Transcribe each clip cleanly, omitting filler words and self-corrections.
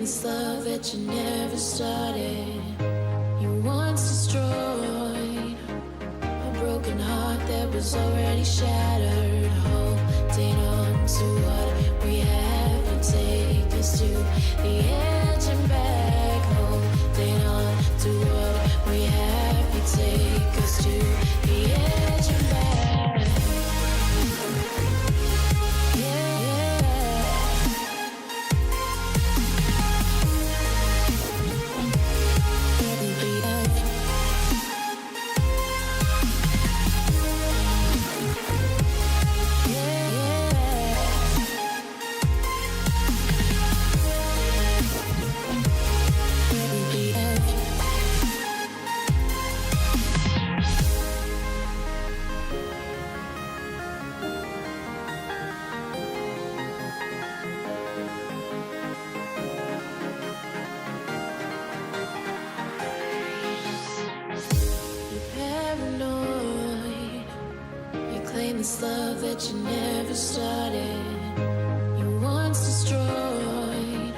this love that you never started. You once destroyed a broken heart that was already shattered. Holding on to what we have and take us to the edge and back. Holding on to what we have and take us to the edge and back. Yeah, this love that you never started. You once destroyed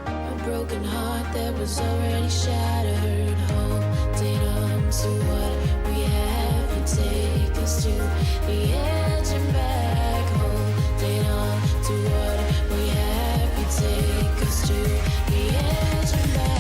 a broken heart that was already shattered. Holding on to what we have and take us to the edge and back. Holding on to what we have and take us to the edge and back.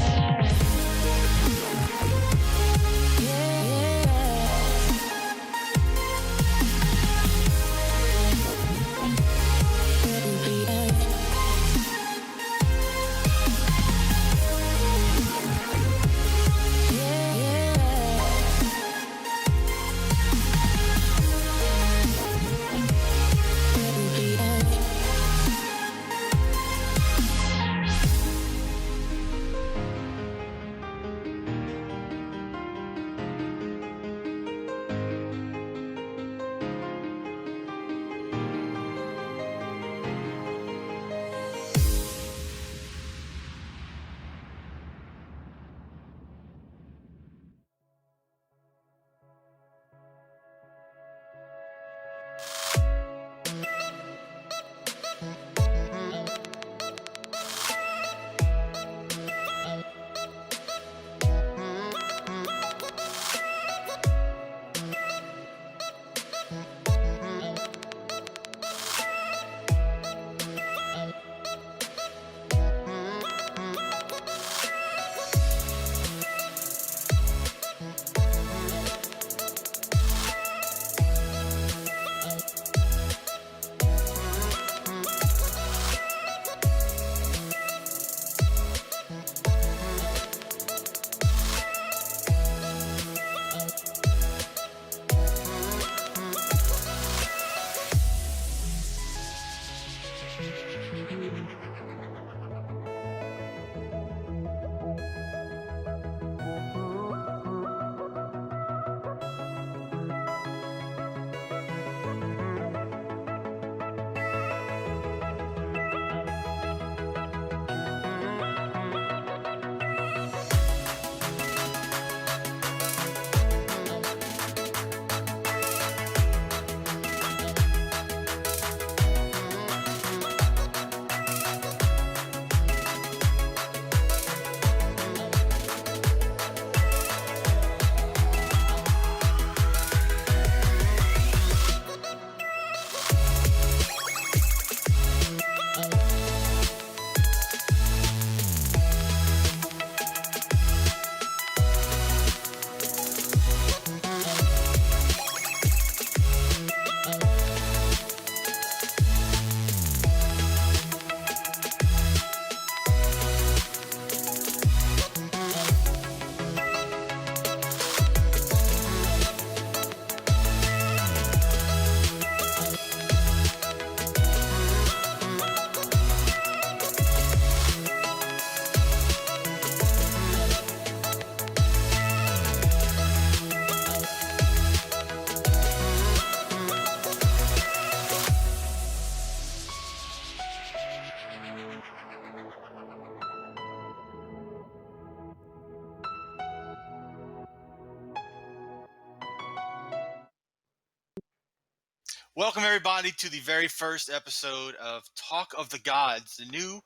Welcome, everybody, to the very first episode of Talk of the Gods, the new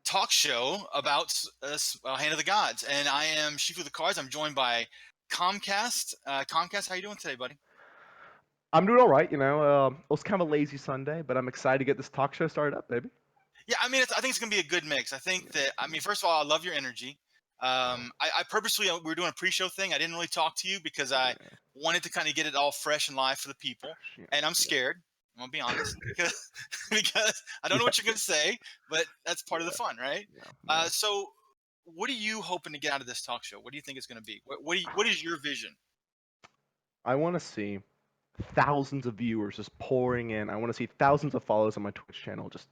talk show about Hand of the Gods, and I am Shifu the Cards. I'm joined by Comcast. Comcast, how you doing today, buddy? I'm doing all right, it was kind of a lazy Sunday, but I'm excited to get this talk show started up, baby. Yeah, I mean, I think it's gonna be a good mix. I think that, I mean, first of all, I love your energy. I purposely, we were doing a pre-show thing. I didn't really talk to you because I Yeah, wanted to kind of get it all fresh and live for the people, yeah, and I'm yeah, scared. I'm gonna be honest because because I don't know yeah, what you're gonna say, but that's part of the yeah, fun, right? yeah, yeah. So, what are you hoping to get out of this talk show? What do you think it's gonna be? What is your vision? I want to see thousands of viewers just pouring in. I want to see thousands of follows on my Twitch channel. Just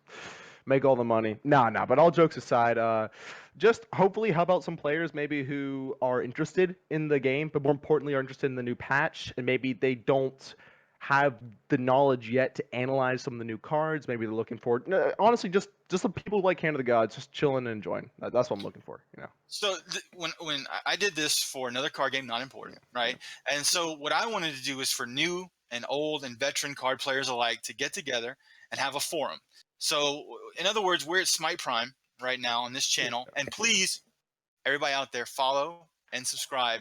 make all the money. Nah. But all jokes aside, just hopefully help out some players maybe who are interested in the game, but more importantly are interested in the new patch, and maybe they don't have the knowledge yet to analyze some of the new cards. Maybe they're looking for honestly just the people who like Hand of the Gods, just chilling and enjoying. That's what I'm looking for. So when I did this for another card game, not Yeah, important, yeah, right? And so what I wanted to do is for new and old and veteran card players alike to get together and have a forum. So in other words, we're at Smite Prime right now on this yeah, channel, and yeah. please, everybody out there, follow and subscribe.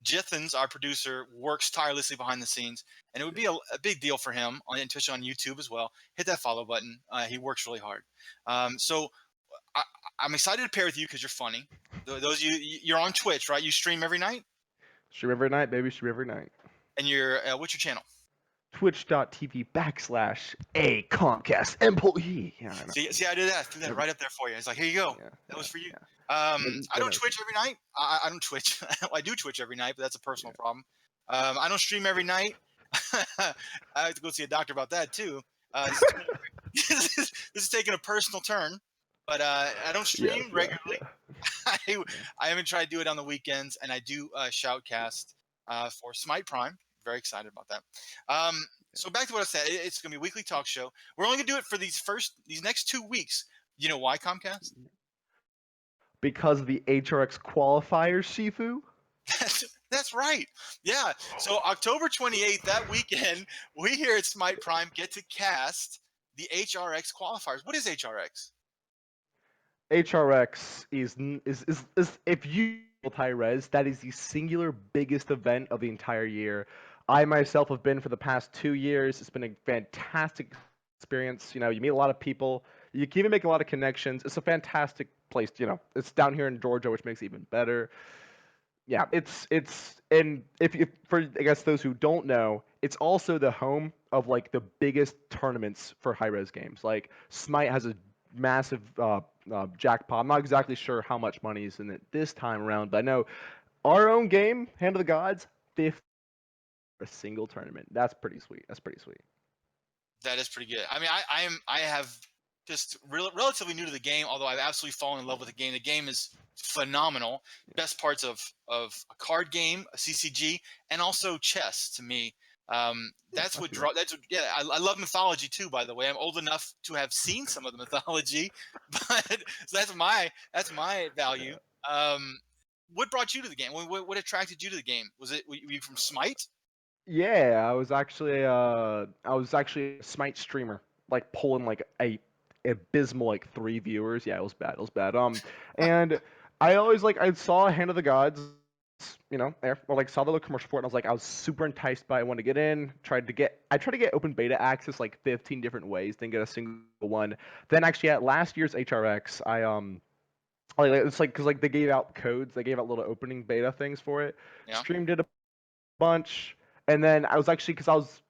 Jithens, our producer, works tirelessly behind the scenes, and it would be a big deal for him on Twitch, on YouTube as well. Hit that follow button. He works really hard. So I, I'm excited to pair with you because you're funny. Those you're on Twitch, right? You stream every night, Stream every night, baby. Stream every night. and you're what's your channel? Twitch.tv/a Comcast employee. Yeah, I know. See, I did that. Threw that Every, right up there for you. It's like, here you go. yeah, That was for you. yeah. I But don't no, Twitch every night. I don't Twitch. I do Twitch every night, but that's a personal yeah. problem. I don't stream every night. I have to go see a doctor about that too. This is taking a personal turn, but I don't Yes, stream yeah, regularly. yeah, I, yeah. I haven't tried to do it on the weekends, and I do shoutcast for Smite Prime. Very excited about that. So back to what I said, it's going to be a weekly talk show. We're only going to do it for these next 2 weeks. You know why, Comcast? Because of the HRX qualifiers, Shifu. That's right. Yeah. So October 28th, that weekend, we here at Smite Prime get to cast the HRX qualifiers. What is HRX? HRX is if you multi-res, that is the singular biggest event of the entire year. I myself have been for the past 2 years. It's been a fantastic experience. You meet a lot of people. You can even make a lot of connections. It's a fantastic place. It's down here in Georgia, which makes it even better. Yeah, it's and if for I guess those who don't know, it's also the home of like the biggest tournaments for high res games. Like Smite has a massive jackpot. I'm not exactly sure how much money is in it this time around, but I know our own game, Hand of the Gods, 50 a single tournament. That's pretty sweet. That's pretty sweet. That is pretty good. I mean, I have just relatively new to the game, although I've absolutely fallen in love with the game. The game is phenomenal. Best parts of a card game, a CCG, and also chess to me. That's I what see that. draw. That's what, yeah. I love mythology too. By the way, I'm old enough to have seen some of the mythology, but so that's my value. Yeah. What brought you to the game? What attracted you to the game? Were you from Smite? Yeah, I was actually a Smite streamer, like pulling like a abysmal like 3 viewers. Yeah, it was bad. It was bad. And I always like I saw Hand of the Gods, there, or like saw the little commercial for it, and I was super enticed by it. I wanted to get in. I tried to get open beta access like 15 different ways, didn't get a single one. Then actually at last year's HRX, it's like because like they gave out codes, they gave out little opening beta things for it. Yeah. Streamed it a bunch, and then I was actually because I was,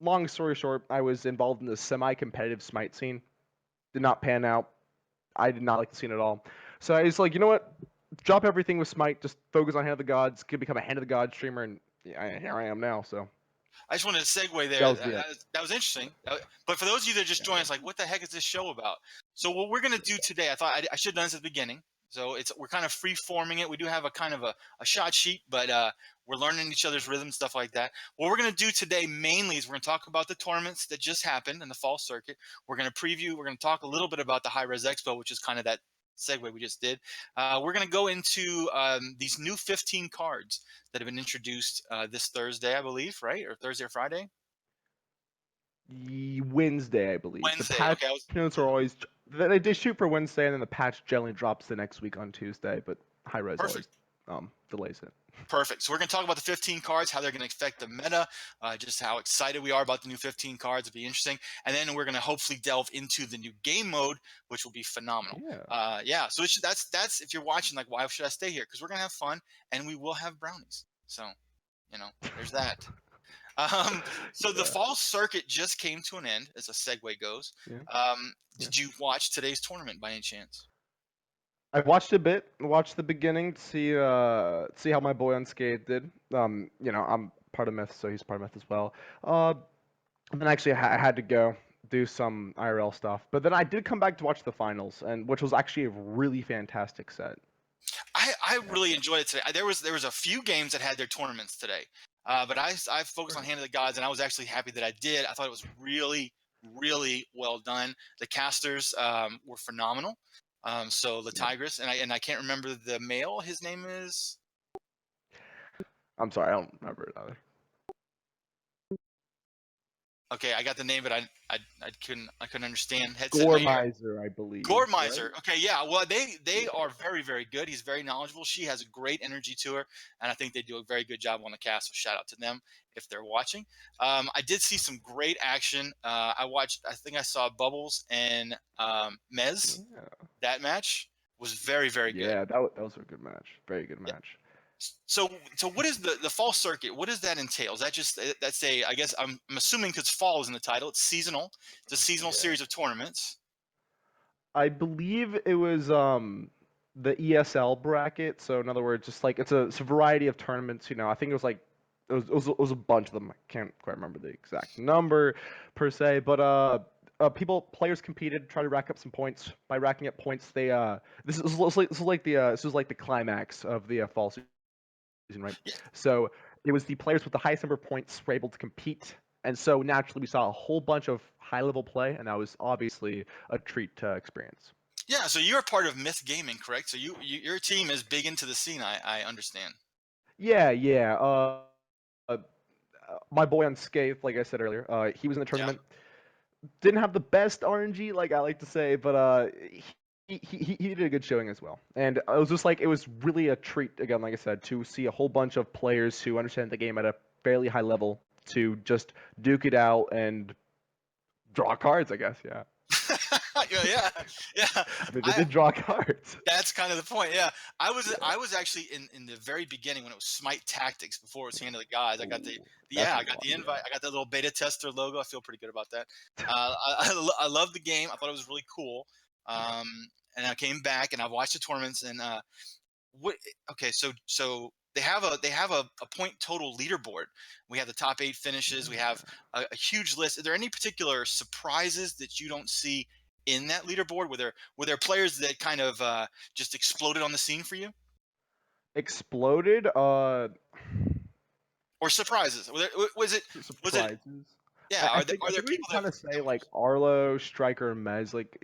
long story short, I was involved in the semi-competitive Smite scene. Did not pan out. I did not like the scene at all. So I was like, you know what? Drop everything with Smite. Just focus on Hand of the Gods. Could become a Hand of the Gods streamer, and yeah, here I am now. So I just wanted to segue that there. was the end. That was interesting. But for those of you that just Yeah, joined us, like, what the heck is this show about? So what we're gonna do today, I thought I should have done this at the beginning. So we're kind of free forming it. We do have a kind of a shot sheet, but we're learning each other's rhythm, stuff like that. What we're gonna do today mainly is we're gonna talk about the tournaments that just happened in the fall circuit. We're gonna preview. We're gonna talk a little bit about the High Res Expo, which is kind of that segue we just did. We're gonna go into these new 15 cards that have been introduced this Thursday, I believe, right? Or Thursday or Friday? Wednesday, I believe. The Wednesday. patch Okay, notes are always They shoot for Wednesday, and then the patch generally drops the next week on Tuesday. But high res always Perfect. delays it. Perfect. So we're going to talk about the 15 cards, how they're going to affect the meta, just how excited we are about the new 15 cards. It'll be interesting. And then we're going to hopefully delve into the new game mode, which will be phenomenal. Yeah. Yeah. So that's if you're watching, like, why should I stay here? Because we're going to have fun and we will have brownies. So, there's that. So the Yeah. fall circuit just came to an end, as a segue goes. Yeah. Yeah. Did you watch today's tournament by any chance? I watched a bit, watched the beginning to see how my boy Unscathed did. I'm part of Myth, so he's part of Myth as well. And then actually I had to go do some IRL stuff, but then I did come back to watch the finals, and which was actually a really fantastic set. I Yeah. really enjoyed it today. There was a few games that had their tournaments today, but I focused on Sure. Hand of the Gods, and I was actually happy that I did. I thought it was really really well done. The casters were phenomenal. So the Yeah. Tigress, and I can't remember the male. His name is. I'm sorry, I don't remember it either. Okay, I got the name, but I couldn't understand. Headset in my Gore ear. Miser, I believe. Gore Right? Miser. Okay, yeah. Well, they are very very good. He's very knowledgeable. She has a great energy to her, and I think they do a very good job on the cast. So shout out to them if they're watching. I did see some great action. I watched. I think I saw Bubbles and Mez. Yeah. That match was very very good. Yeah, that was a good match. Very good match. So what is the fall circuit? What does that entail? Is that just that's a I guess I'm assuming because fall is in the title. It's seasonal. It's a seasonal Yeah. series of tournaments. I believe it was the ESL bracket. So in other words, just like it's a variety of tournaments. I think it was like it was a bunch of them. I can't quite remember the exact number per se, but players competed, try to rack up some points. By racking up points, they this was like the climax of the fall season, right? Yeah, So it was the players with the highest number of points were able to compete, and so naturally we saw a whole bunch of high level play, and that was obviously a treat to experience. yeah. So you're part of Myth Gaming, correct? So your team is big into the scene. I understand. Yeah, yeah. Uh, my boy Unscathed, like I said earlier, he was in the Yeah. tournament. Didn't have the best RNG, like I like to say, but he did a good showing as well. And it was just like it was really a treat again, like I said, to see a whole bunch of players who understand the game at a fairly high level to just duke it out and draw cards. I guess, yeah. yeah, yeah. I mean, they I did draw cards. That's kind of the point. Yeah, I was actually in the very beginning when it was Smite Tactics before it was Hand of the Gods. I got Ooh, yeah, that's I a got lot. the Yeah. invite. I got that little beta tester logo. I feel pretty good about that. I love the game. I thought it was really cool. Um, and I came back and I watched the tournaments and what? Okay, so they have a point total leaderboard. We have the top 8 finishes. We have Yeah. a huge list. Are there any particular surprises that you don't see in that leaderboard? Were there players that kind of just exploded on the scene for you, Exploded. or surprises? Was it Surprises. yeah? I Are there think are I there think we can people that kind of say like Arlo, Striker, and Mez. Like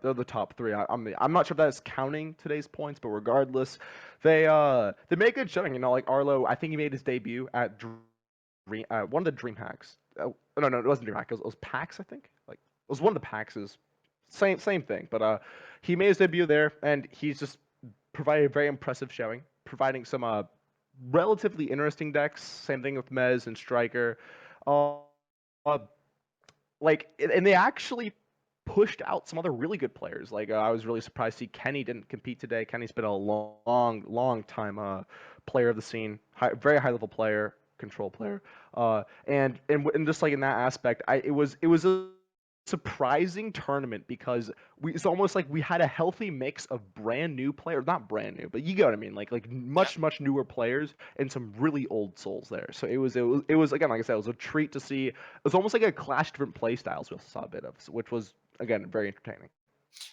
they're the top three. I'm not sure if that's counting today's points, but regardless, they make a good showing. Like Arlo, I think he made his debut at one of the Dream Hacks. No, it wasn't Dream Hack. It was PAX, I think. Like it was one of the PAXs. Same thing. But he made his debut there, and he's just provided a very impressive showing, providing some relatively interesting decks. Same thing with Mez and Striker. Uh, uh, and they actually pushed out some other really good players. Like I was really surprised to see Kenny didn't compete today. Kenny's been a long time player of the scene, very high level player, control player. And just like in that aspect, it was a surprising tournament because it's almost like we had a healthy mix of brand new players, not brand new, but you get what I mean, like yeah. much newer players and some really old souls there. So it was again, like I said, it was a treat to see. It was almost like a clash of different play styles we also saw a bit of, which was again very entertaining.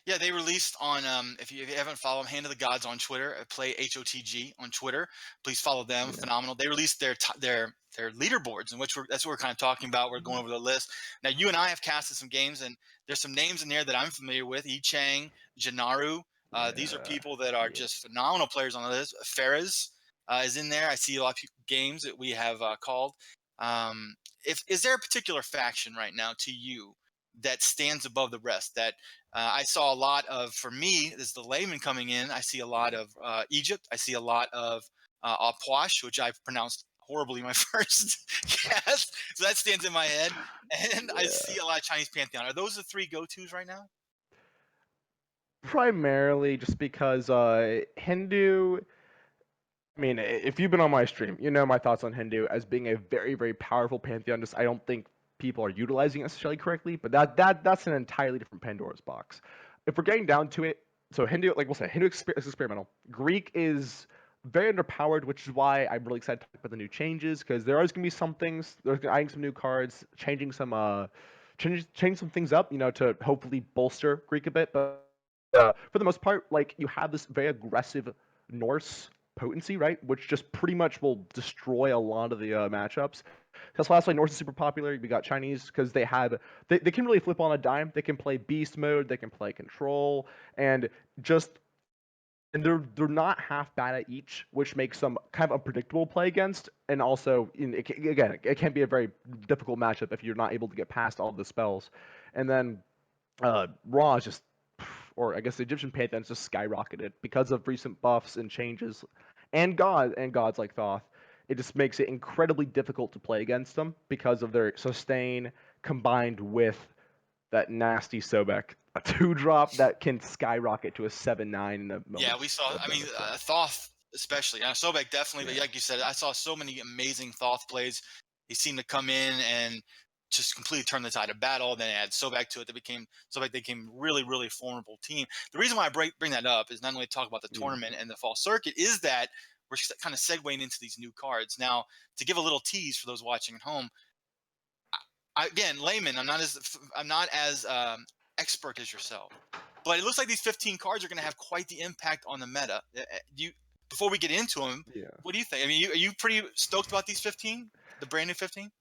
Yeah, they released on if you haven't followed them, Hand of the Gods on Twitter, play HOTG on Twitter. Please follow them. Yeah. Phenomenal. They released their leaderboards, in which that's what we're kind of talking about. We're going over the list. Now you and I have casted some games, and there's some names in there that I'm familiar with. Yi Chang, Janaru. These are Yeah. people that are Yeah. just phenomenal players on the list. Ferez is in there. I see a lot of games that we have called. If is there a particular faction right now to you that stands above the rest that I saw a lot of, for me, this is the layman coming in. I see a lot of Egypt. I see a lot of Apuash, which I've pronounced horribly my first cast, so that stands in my head. And I Yeah. see a lot of Chinese Pantheon. Are those the three go-tos right now? Primarily just because Hindu. I mean, if you've been on my stream, you know my thoughts on Hindu as being a very, very powerful pantheon. Just I don't think people are utilizing it necessarily correctly, but that's an entirely different Pandora's box. If we're getting down to it, so Hindu, like we'll say, Hindu is experimental. Greek is very underpowered, which is why I'm really excited to talk about the new changes because there is gonna be some things. There's adding some new cards, changing some things up, to hopefully bolster Greek a bit. But for the most part, like you have this very aggressive Norse potency, right? Which just pretty much will destroy a lot of the matchups. That's why Norse is super popular. We got Chinese because they can really flip on a dime. They can play beast mode, they can play control, and just and they're not half bad at each, which makes them kind of unpredictable to play against. And also, again, it can be a very difficult matchup if you're not able to get past all the spells. And then Raw is just, or I guess the Egyptian Pantheon's just skyrocketed because of recent buffs and changes, and gods like Thoth. It just makes it incredibly difficult to play against them because of their sustain combined with that nasty Sobek, a 2-drop that can skyrocket to a 7/9 in a Yeah, moment we saw. of I mean, notice. So, Thoth especially. Sobek definitely, but yeah, like you said, I saw so many amazing Thoth plays. He seemed to come in and just completely turn the tide of battle. Then add Sobek to it. That became Sobek. They became really, really formidable team. The reason why I bring that up is not only to talk about the yeah. tournament and the fall circuit, is that we're kind of segueing into these new cards now. To give a little tease for those watching at home, again, layman. I'm not as expert as yourself, but it looks like these 15 cards are going to have quite the impact on the meta. You Before we get into them, Yeah. what do you think? I mean, are you pretty stoked about these 15, the brand new 15?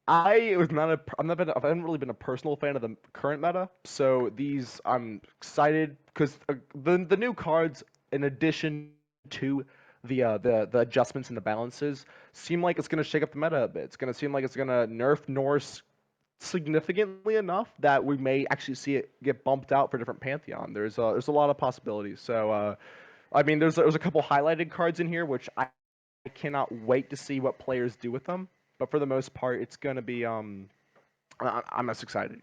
I was not a I'm not been I haven't really been a personal fan of the current meta, so these I'm excited because the new cards, in addition to the adjustments and the balances, seem like it's gonna shake up the meta a bit. It's gonna seem like it's gonna nerf Norse significantly enough that we may actually see it get bumped out for different pantheon. There's a lot of possibilities. So I mean, there's a couple highlighted cards in here which I cannot wait to see what players do with them. But for the most part, it's gonna be I'm just excited.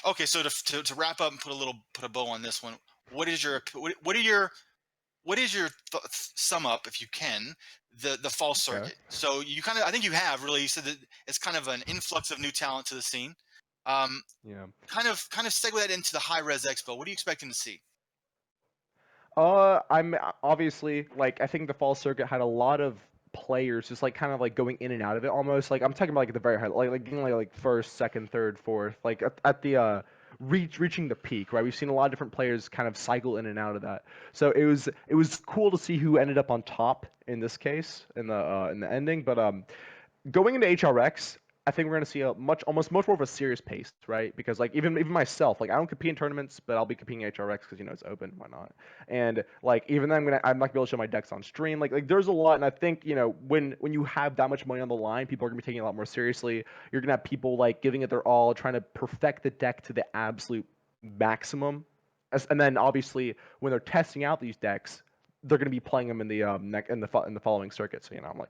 Okay, so to wrap up and put a bow on this one, what is your sum up, if you can, the fall Okay. circuit? So you kind of, I think you have really, you said that it's kind of an influx of new talent to the scene. Um, Yeah. kind of segue that into the high res expo. What are you expecting to see? I'm obviously like I think the fall circuit had a lot of players just like kind of like going in and out of it almost. Like I'm talking about like at the very high, like getting like first, second, third, fourth, like at the reaching the peak, right? We've seen a lot of different players kind of cycle in and out of that. So it was cool to see who ended up on top in this case in the ending. But going into HRX, I think we're gonna see a almost much more of a serious pace, right? Because like even myself, like I don't compete in tournaments, but I'll be competing in HRX because it's open, why not? And like even then, I'm not gonna be able to show my decks on stream. Like there's a lot, and I think when you have that much money on the line, people are gonna be taking it a lot more seriously. You're gonna have people like giving it their all, trying to perfect the deck to the absolute maximum. And then obviously when they're testing out these decks, they're gonna be playing them in the in the following circuit. So I'm like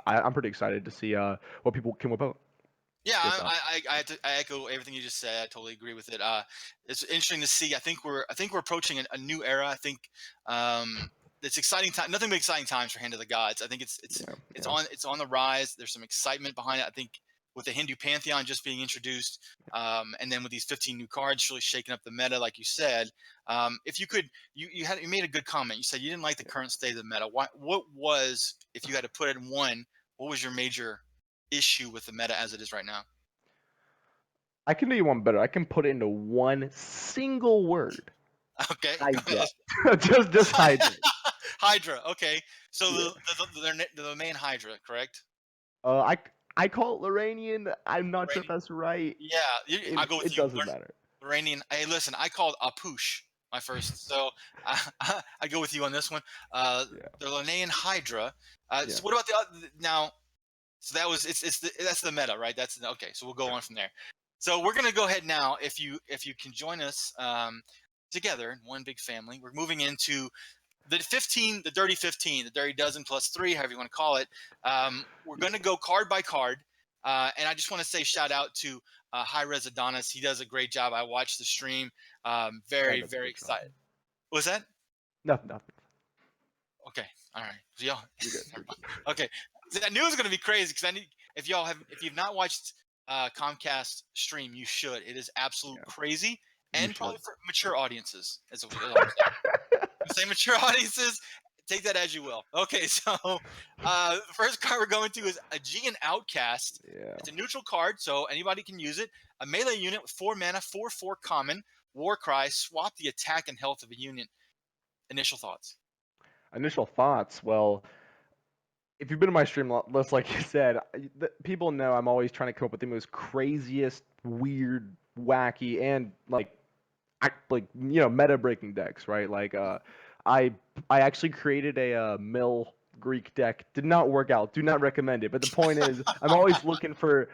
I'm pretty excited to see what people can whip out. Yeah, Your thoughts? I echo everything you just said. I totally agree with it. It's interesting to see. I think we're approaching a new era. I think um, it's exciting time. Nothing but exciting times for Hand of the Gods. I think it's it's Yeah, it's yeah, on it's on the rise. There's some excitement behind it. I think with the Hindu pantheon just being introduced, and then with these 15 new cards really shaking up the meta, like you said. If you could, you made a good comment. You said you didn't like the yeah. current state of the meta. What was, if you had to put it in one, what was your major issue with the meta as it is right now? I can do you one better. I can put it into one single word. Okay, go Hydra. ahead. just Hydra. Hydra. Okay, so Yeah. the main Hydra, correct? Uh, I I call it Loranian. I'm not sure if Lorraine. that's right. Yeah, I'll go with It you. doesn't matter. Lorrainian. Hey, listen, I called Apush my first, so I go with you on this one. Yeah, The Linnean Hydra. yeah. So what about the now? So that was that's the meta, right? That's okay. So we'll go on from there. So we're gonna go ahead now. If you can join us together in one big family, we're moving into the dirty 15, the dirty dozen plus three, however you want to call it. We're going to go card by card. And I just want to say shout out to High Res Adonis. He does a great job. I watched the stream. Very, That's a very good job. excited. What was that? Nothing. Okay. All right. So y'all, You're good. okay. So I knew it was going to be crazy because if you've not watched Comcast stream, you should. It is absolute crazy and probably for mature audiences. As I'm saying. Say mature audiences, take that as you will. Okay, so the first card we're going to is Aegean Outcast. Yeah. It's a neutral card, so anybody can use it. A melee unit with 4 mana, 4/4 common, Warcry. Swap the attack and health of a unit. Initial thoughts? Initial thoughts. Well, if you've been to my stream list, like you said, people know I'm always trying to come up with the most craziest, weird, wacky, and meta breaking decks, right? Like I actually created a mill Greek deck. Did not work out. Do not recommend it. But the point is, I'm always looking for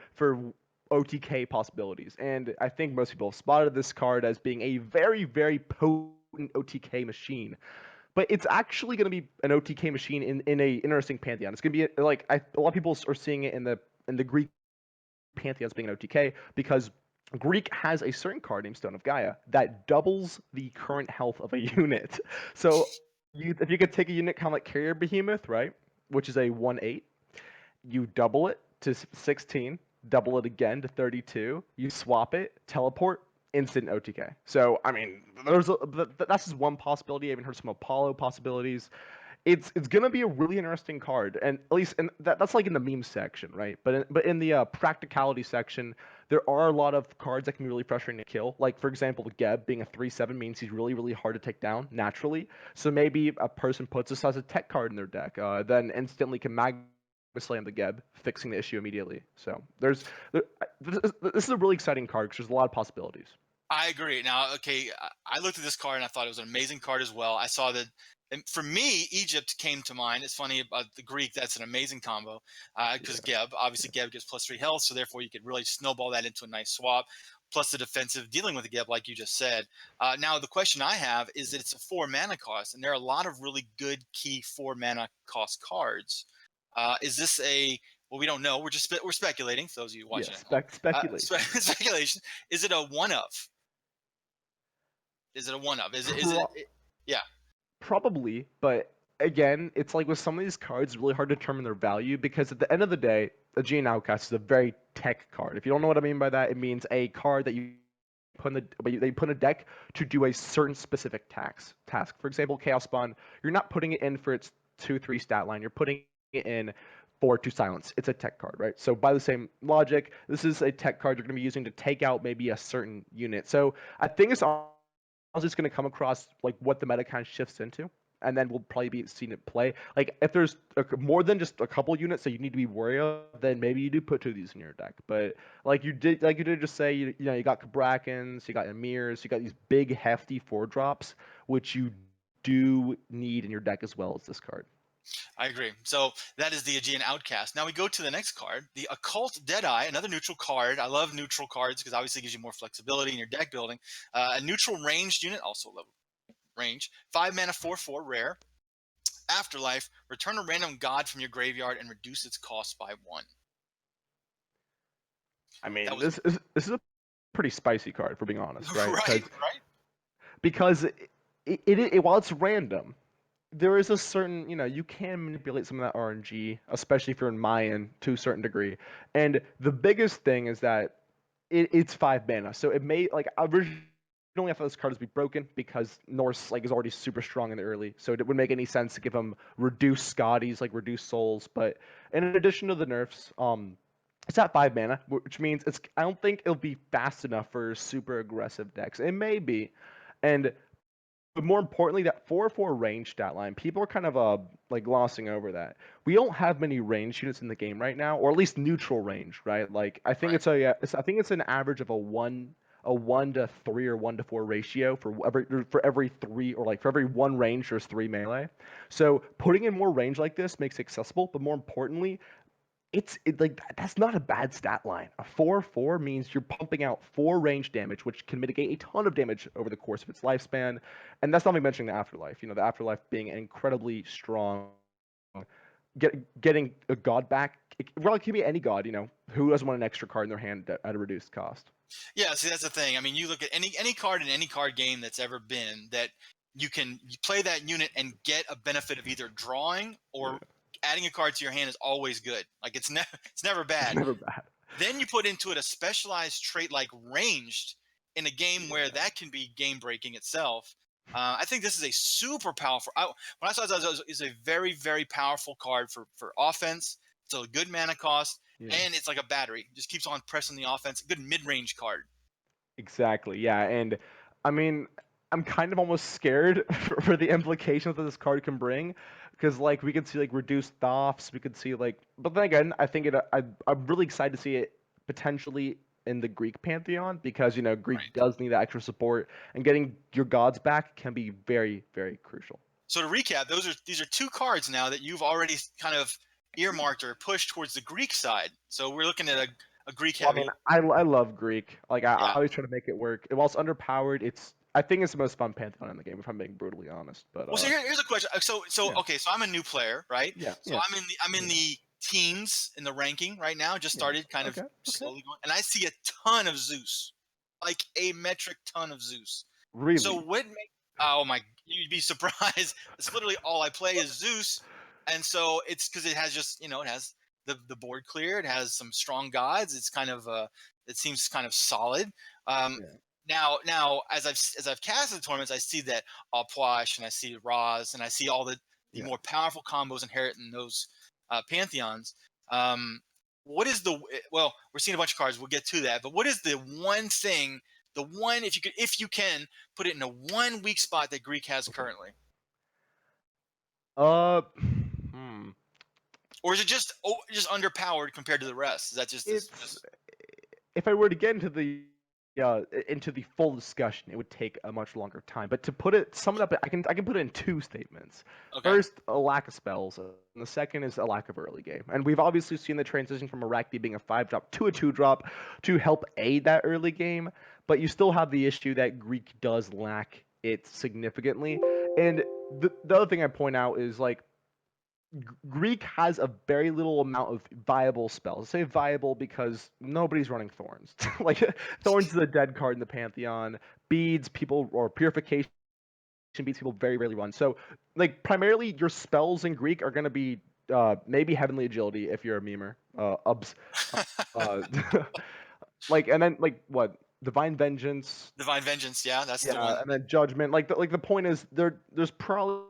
OTK possibilities, and I think most people have spotted this card as being a very, very potent OTK machine. But it's actually going to be an OTK machine in a interesting pantheon. It's going to be like a lot of people are seeing it in the Greek pantheon as being an OTK because Greek has a certain card named Stone of Gaia that doubles the current health of a unit. So if you could take a unit kind of like Carrier Behemoth, right, which is a 1/8, you double it to 16, double it again to 32, you swap it, teleport, instant OTK. So I mean, that's just one possibility. I even heard some Apollo possibilities. It's gonna be a really interesting card, and at least that's like in the meme section, right? But in the practicality section, there are a lot of cards that can be really frustrating to kill. Like for example, Geb being a 3/7 means he's really really hard to take down naturally. So maybe a person puts this as a tech card in their deck, then instantly can slam the Geb, fixing the issue immediately. So this is a really exciting card because there's a lot of possibilities. I agree. Now, okay, I looked at this card and I thought it was an amazing card as well. I saw that, and for me, Egypt came to mind. It's funny about the Greek. That's an amazing combo because Geb, obviously, Geb gets +3 health, so therefore you could really snowball that into a nice swap. Plus the defensive dealing with the Geb, like you just said. Now, the question I have is that it's a 4 mana cost, and there are a lot of really good key 4 mana cost cards. Is this a well, we don't know. We're speculating. For those of you watching at home, Speculation. speculation. Is it a one of? Is it a one of? Is it? Yeah. Probably, but again, it's like with some of these cards, it's really hard to determine their value because at the end of the day, Aegean Outcast is a very tech card. If you don't know what I mean by that, it means a card that you put in they put in a deck to do a certain specific task. For example, Chaos Spawn, you're not putting it in for its 2/3 stat line. You're putting it in for to silence. It's a tech card, right? So by the same logic, this is a tech card you're going to be using to take out maybe a certain unit. So I think it's just going to come across like what the meta kind of shifts into, and then we'll probably be seeing it play. Like if there's more than just a couple units that you need to be worried of, then maybe you do put 2 of these in your deck. But like you did just say, you know, you got Kabrakens, you got Emirs, you got these big hefty 4-drops, which you do need in your deck as well as this card. I agree. So that is the Aegean Outcast. Now we go to the next card, the Occult Deadeye, another neutral card. I love neutral cards because obviously it gives you more flexibility in your deck building. A neutral ranged unit, also level range. 5 mana, 4/4 rare. Afterlife, return a random god from your graveyard and reduce its cost by 1. I mean, this is a pretty spicy card, if we're being honest, right? right. Because it while it's random, there is a certain, you know, you can manipulate some of that RNG, especially if you're in Mayan to a certain degree. And the biggest thing is that it's 5 mana, so it may like originally I thought this card would be broken because Norse like is already super strong in the early, so it wouldn't make any sense to give him reduced Scotties, like reduced souls. But in addition to the nerfs, it's at 5 mana, which means I don't think it'll be fast enough for super aggressive decks. It may be, but more importantly, that 4/4 range stat line, people are kind of like glossing over that. We don't have many range units in the game right now, or at least neutral range, right? Like I think I think it's an average of a 1 to 3 or 1 to 4 ratio for every 3, or like for every 1 range there's 3 melee. So putting in more range like this makes it accessible, but more importantly, That's not a bad stat line. A 4/4 means you're pumping out 4 range damage, which can mitigate a ton of damage over the course of its lifespan. And that's not even mentioning the afterlife. The afterlife being incredibly strong. Getting a god back, well, it can be any god. Who doesn't want an extra card in their hand at a reduced cost? Yeah, see, that's the thing. I mean, you look at any card in any card game that's ever been that you play that unit and get a benefit of either drawing or adding a card to your hand is always good. Like it's never It's bad. never bad. Then you put into it a specialized trait like ranged in a game where that can be game breaking itself. I think this is a super powerful. When I saw this, it's a very, very powerful card for offense. It's a good mana cost, Yeah. and it's like a battery. Just keeps on pressing the offense. Good mid range card. Exactly. Yeah, and I mean, I'm kind of almost scared for the implications that this card can bring, because like we could see like reduced Thoths, we could see like, but then again, I think I'm really excited to see it potentially in the Greek pantheon because Greek Right. does need that extra support, and getting your gods back can be very, very crucial. So to recap, these are 2 cards now that you've already kind of earmarked or pushed towards the Greek side. So we're looking at a Greek Well, I heavy. mean, I love Greek. Like I Yeah. always try to make it work. While it's underpowered, I think it's the most fun pantheon in the game, if I'm being brutally honest. But Well, so here's a question. So Yeah. okay, so I'm a new player, right? Yeah, So yeah, I'm in the teens in the ranking right now. Just yeah. started kind of Okay, slowly going, and I see a ton of Zeus, like a metric ton of Zeus. really. So what make oh my, you'd be surprised. It's literally all I play is Zeus, and so it's because it has just it has the board clear. It has some strong gods. It's kind of it seems kind of solid. Um, Yeah. now as I've casted the tournaments, I see that Alpwash and I see Raz and I see all the Yeah. more powerful combos inherent in those pantheons. What is well? We're seeing a bunch of cards. We'll get to that. But what is the one thing? The one, if you can put it in a one weak spot that Greek has Okay. currently, Hmm. or is it just underpowered compared to the rest? Is that just It's If I were to get into the full discussion, it would take a much longer time. But to sum it up, I can put it in 2 statements. okay? First, a lack of spells, and the second is a lack of early game. And we've obviously seen the transition from Arachne being a 5-drop to a 2-drop to help aid that early game. But you still have the issue that Greek does lack it significantly. And the other thing I point out is like Greek has a very little amount of viable spells. I say viable because nobody's running Thorns. Like Thorns is a dead card in the Pantheon. Beads, people or Purification beats people very rarely run. So like primarily your spells in Greek are gonna be maybe Heavenly Agility if you're a memer. Uh, like and then like what Divine Vengeance. Divine Vengeance, yeah, that's the Yeah, one. and then Judgment. Like the point is there's probably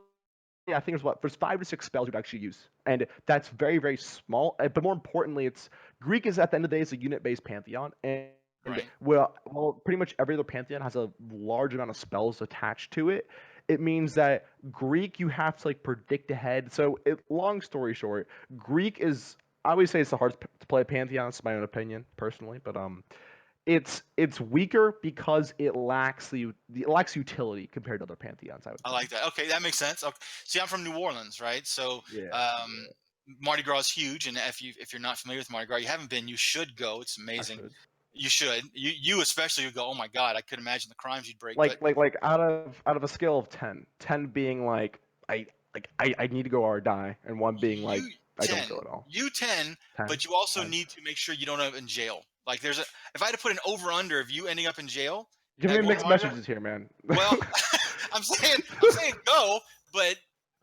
I think there's 5 to 6 spells you'd actually use, and that's very very small. But more importantly, it's Greek is at the end of the day is a unit based pantheon, and Right. well, pretty much every other pantheon has a large amount of spells attached to it. It means that Greek you have to like predict ahead. So long story short, Greek is I always say it's the hardest to play pantheon. It's my own opinion personally, but it's weaker because it lacks utility compared to other pantheons. I would I say. like that. Okay, that makes sense. Okay. See, I'm from New Orleans, right? So Yeah. Mardi Gras is huge, and if you're not familiar with Mardi Gras, you haven't been, you should go. It's I amazing. should. You should. You especially would go. Oh my God, I could imagine the crimes you'd break. Like out of a scale of 10, 10 being like I need to go or die, and 1 being like you I 10, don't go at all. you 10, 10, but you also 10. need to make sure you don't end up in jail. Like if I had to put an over under of you ending up in jail, Give like, me mixed Mardi Gras- messages here, man. Well, I'm saying go, but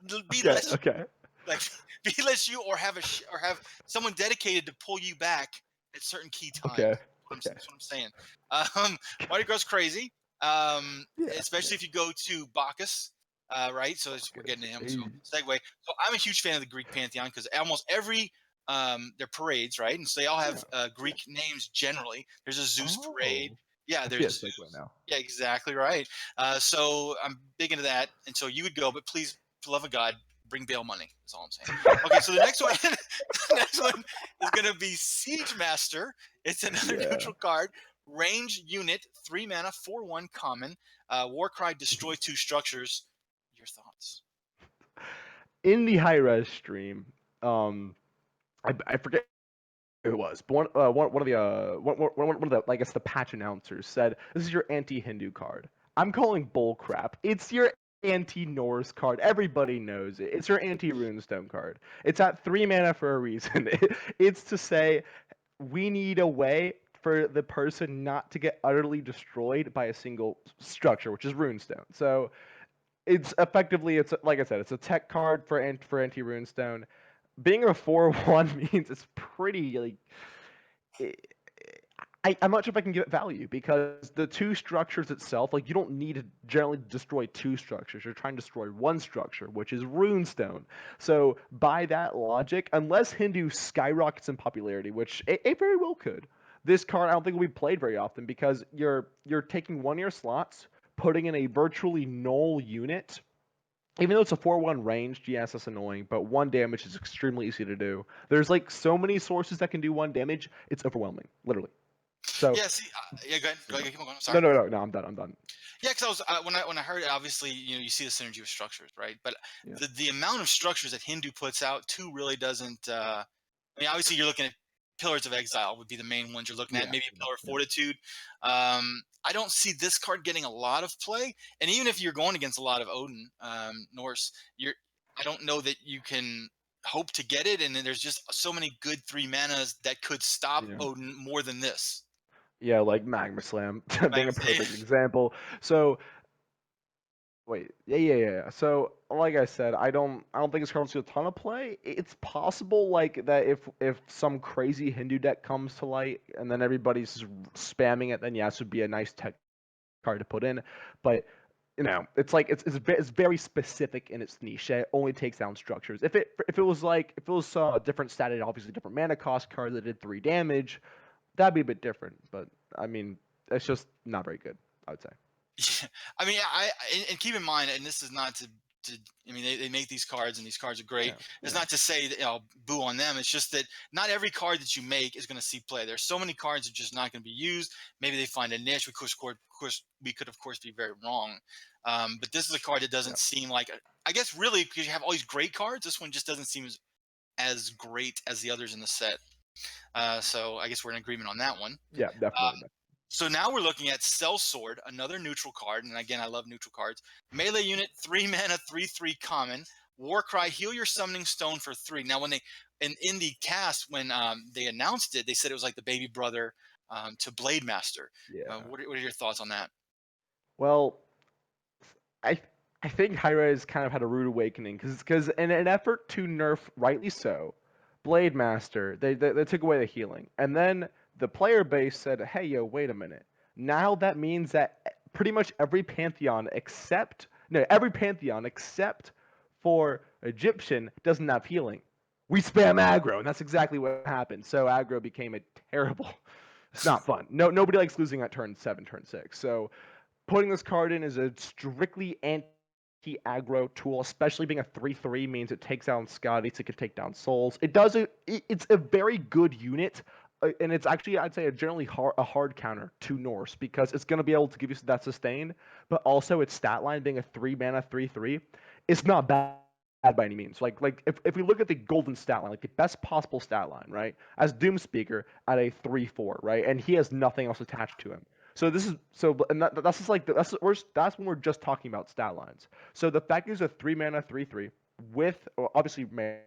be Okay, less okay. like be less you or have or have someone dedicated to pull you back at certain key times. Okay. That's what I'm saying. Mardi Gras crazy, Yeah. especially if you go to Bacchus, right? So we're getting to him. So segue. So I'm a huge fan of the Greek pantheon because almost every their parades, right? And so they all have Greek names generally. There's a Zeus parade. Yeah, there's Zeus. Now. Yeah, exactly right. So I'm big into that, and so you would go, but please, for the love of God, bring bail money. That's all I'm saying. Okay, so the next one, the next one is going to be Siege Master. It's another neutral card, range unit, 3 mana, 4/1 common. Warcry, destroy 2 structures. Your thoughts? In the high res stream, I forget It was, but one of the one of the I guess the patch announcers said this is your anti-Hindu card. I'm calling bull crap. It's your anti-Norse card. Everybody knows it. It's your anti-Runestone card. It's at 3 mana for a reason. It's to say we need a way for the person not to get utterly destroyed by a single structure, which is Runestone. So it's effectively like I said, it's a tech card for anti Runestone. Being a 4/1 means it's pretty like I'm not sure if I can give it value because the two structures itself, like you don't need to generally destroy two structures. You're trying to destroy one structure, which is Runestone. So by that logic, unless Hindu skyrockets in popularity, which it very well could, this card I don't think will be played very often because you're taking one of your slots, putting in a virtually null unit. Even though it's a 4/1 ranged, yes, that's annoying, but 1 damage is extremely easy to do. There's like so many sources that can do 1 damage, it's overwhelming, literally. So Yeah, see, yeah, go ahead. Go ahead. Keep going. I'm no, sorry. no, I'm done. I'm done. Yeah, because I was when I heard it, obviously, you see the synergy with structures, right? But Yeah. the amount of structures that Hindu puts out too really doesn't. I mean, obviously, you're looking at Pillars of Exile would be the main ones you're looking at. Yeah, Maybe Pillar of yeah. Fortitude. I don't see this card getting a lot of play, and even if you're going against a lot of Odin Norse, I don't know that you can hope to get it. And then there's just so many good 3 manas that could stop Yeah. Odin more than this. Yeah, like Magma Slam being a Like, perfect example. So wait, yeah. So like I said, I don't think it's going to see a ton of play. It's possible like that if some crazy Hindu deck comes to light and then everybody's spamming it, then yes, would be a nice tech card to put in. But it's like it's very specific in its niche. It only takes down structures. If it was a different stated, obviously different mana cost card that did 3 damage, that'd be a bit different. But I mean, it's just not very good, I would say. Yeah, I mean, and keep in mind, and this is not to I mean, they make these cards, and these cards are great. Yeah, It's yeah. not to say that boo on them. It's just that not every card that you make is going to see play. There's so many cards that are just not going to be used. Maybe they find a niche. We could of course be very wrong. But this is a card that Yeah. doesn't seem like I guess really because you have all these great cards. This one just doesn't seem as great as the others in the set. So I guess we're in agreement on that one. Yeah, definitely. So now we're looking at Sellsword, another neutral card, and again, I love neutral cards. Melee unit, 3 mana, 3/3 common. Warcry, heal your summoning stone for 3. Now, when they in the cast when they announced it, they said it was like the baby brother to Blade Master. Yeah. What are your thoughts on that? Well, I I think Hi-Rez kind of had a rude awakening because in an effort to nerf, rightly so, Blade Master, they took away the healing, and then the player base said, "Hey, yo, wait a minute. Now that means that pretty much every pantheon except for Egyptian doesn't have healing. We spam aggro, and that's exactly what happened. So aggro became a terrible. It's not fun. Nobody likes losing at turn 7, turn 6. So putting this card in is a strictly anti-aggro tool, especially being a 3/3 means it takes down Scotties, it can take down Souls. It's a very good unit, and it's actually, I'd say, a hard counter to Norse because it's going to be able to give you that sustain, but also its stat line being a 3 mana 3/3, it's not bad by any means. Like if we look at the golden stat line, like the best possible stat line, right? As Doomspeaker at a 3/4, right? And he has nothing else attached to him. So this is so, and that's just like that's when we're just talking about stat lines. So the fact is a 3 mana 3/3 with obviously melee,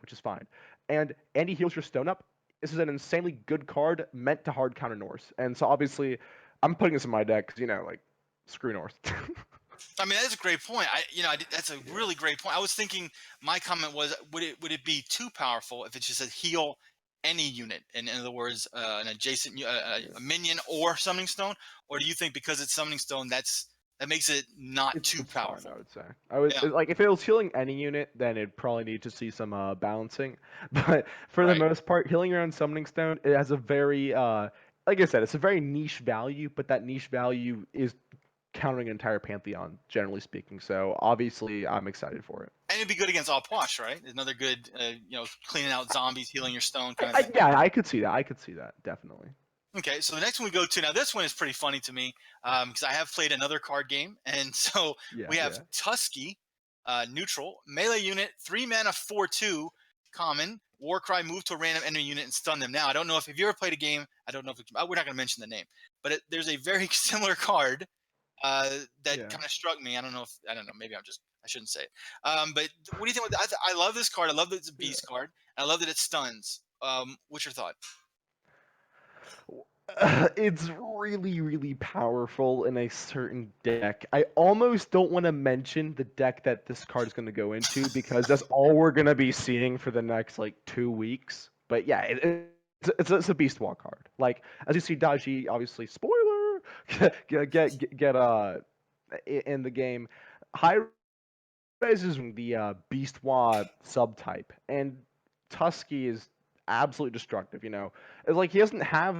which is fine, and he heals your stone up. This is an insanely good card meant to hard counter Norse, and so obviously I'm putting this in my deck because like screw Norse. I mean, that's a great point. That's a really great point. I was thinking, my comment was, would it be too powerful if it just said heal any unit, in other words, an adjacent a minion or summoning stone, or do you think because it's summoning stone that makes it not too It's fine, powerful? I would say. I would Yeah, like if it was healing any unit, then it'd probably need to see some balancing. But for the right. most part, healing your own summoning stone, it has a very like I said, it's a very niche value, but that niche value is countering an entire pantheon, generally speaking. So obviously, I'm excited for it. And it'd be good against all Posh, right? Another good, cleaning out zombies, healing your stone kind of thing. Yeah, I could see that. I could see that definitely. Okay, so the next one we go to now. This one is pretty funny to me because I have played another card game, and so Yeah, we have yeah. Tusky, neutral melee unit, 3 mana 4/2. common. Warcry, move to a random enemy unit and stun them. Now, I don't know if you ever played a game. I don't know if we're not going to mention the name, but there's a very similar card that Yeah. kind of struck me. I don't know. Maybe I shouldn't say it. But what do you think? I love this card. I love that it's a beast card. And I love that it stuns. What's your thought? It's really, really powerful in a certain deck. I almost don't want to mention the deck that this card is going to go into because that's all we're going to be seeing for the next like 2 weeks. But yeah, it's a Beast Wall card. Like as you see, Daji, obviously, spoiler, get in the game. High Res is the Beast Wall subtype, and Tusky is absolutely destructive. It's like he doesn't have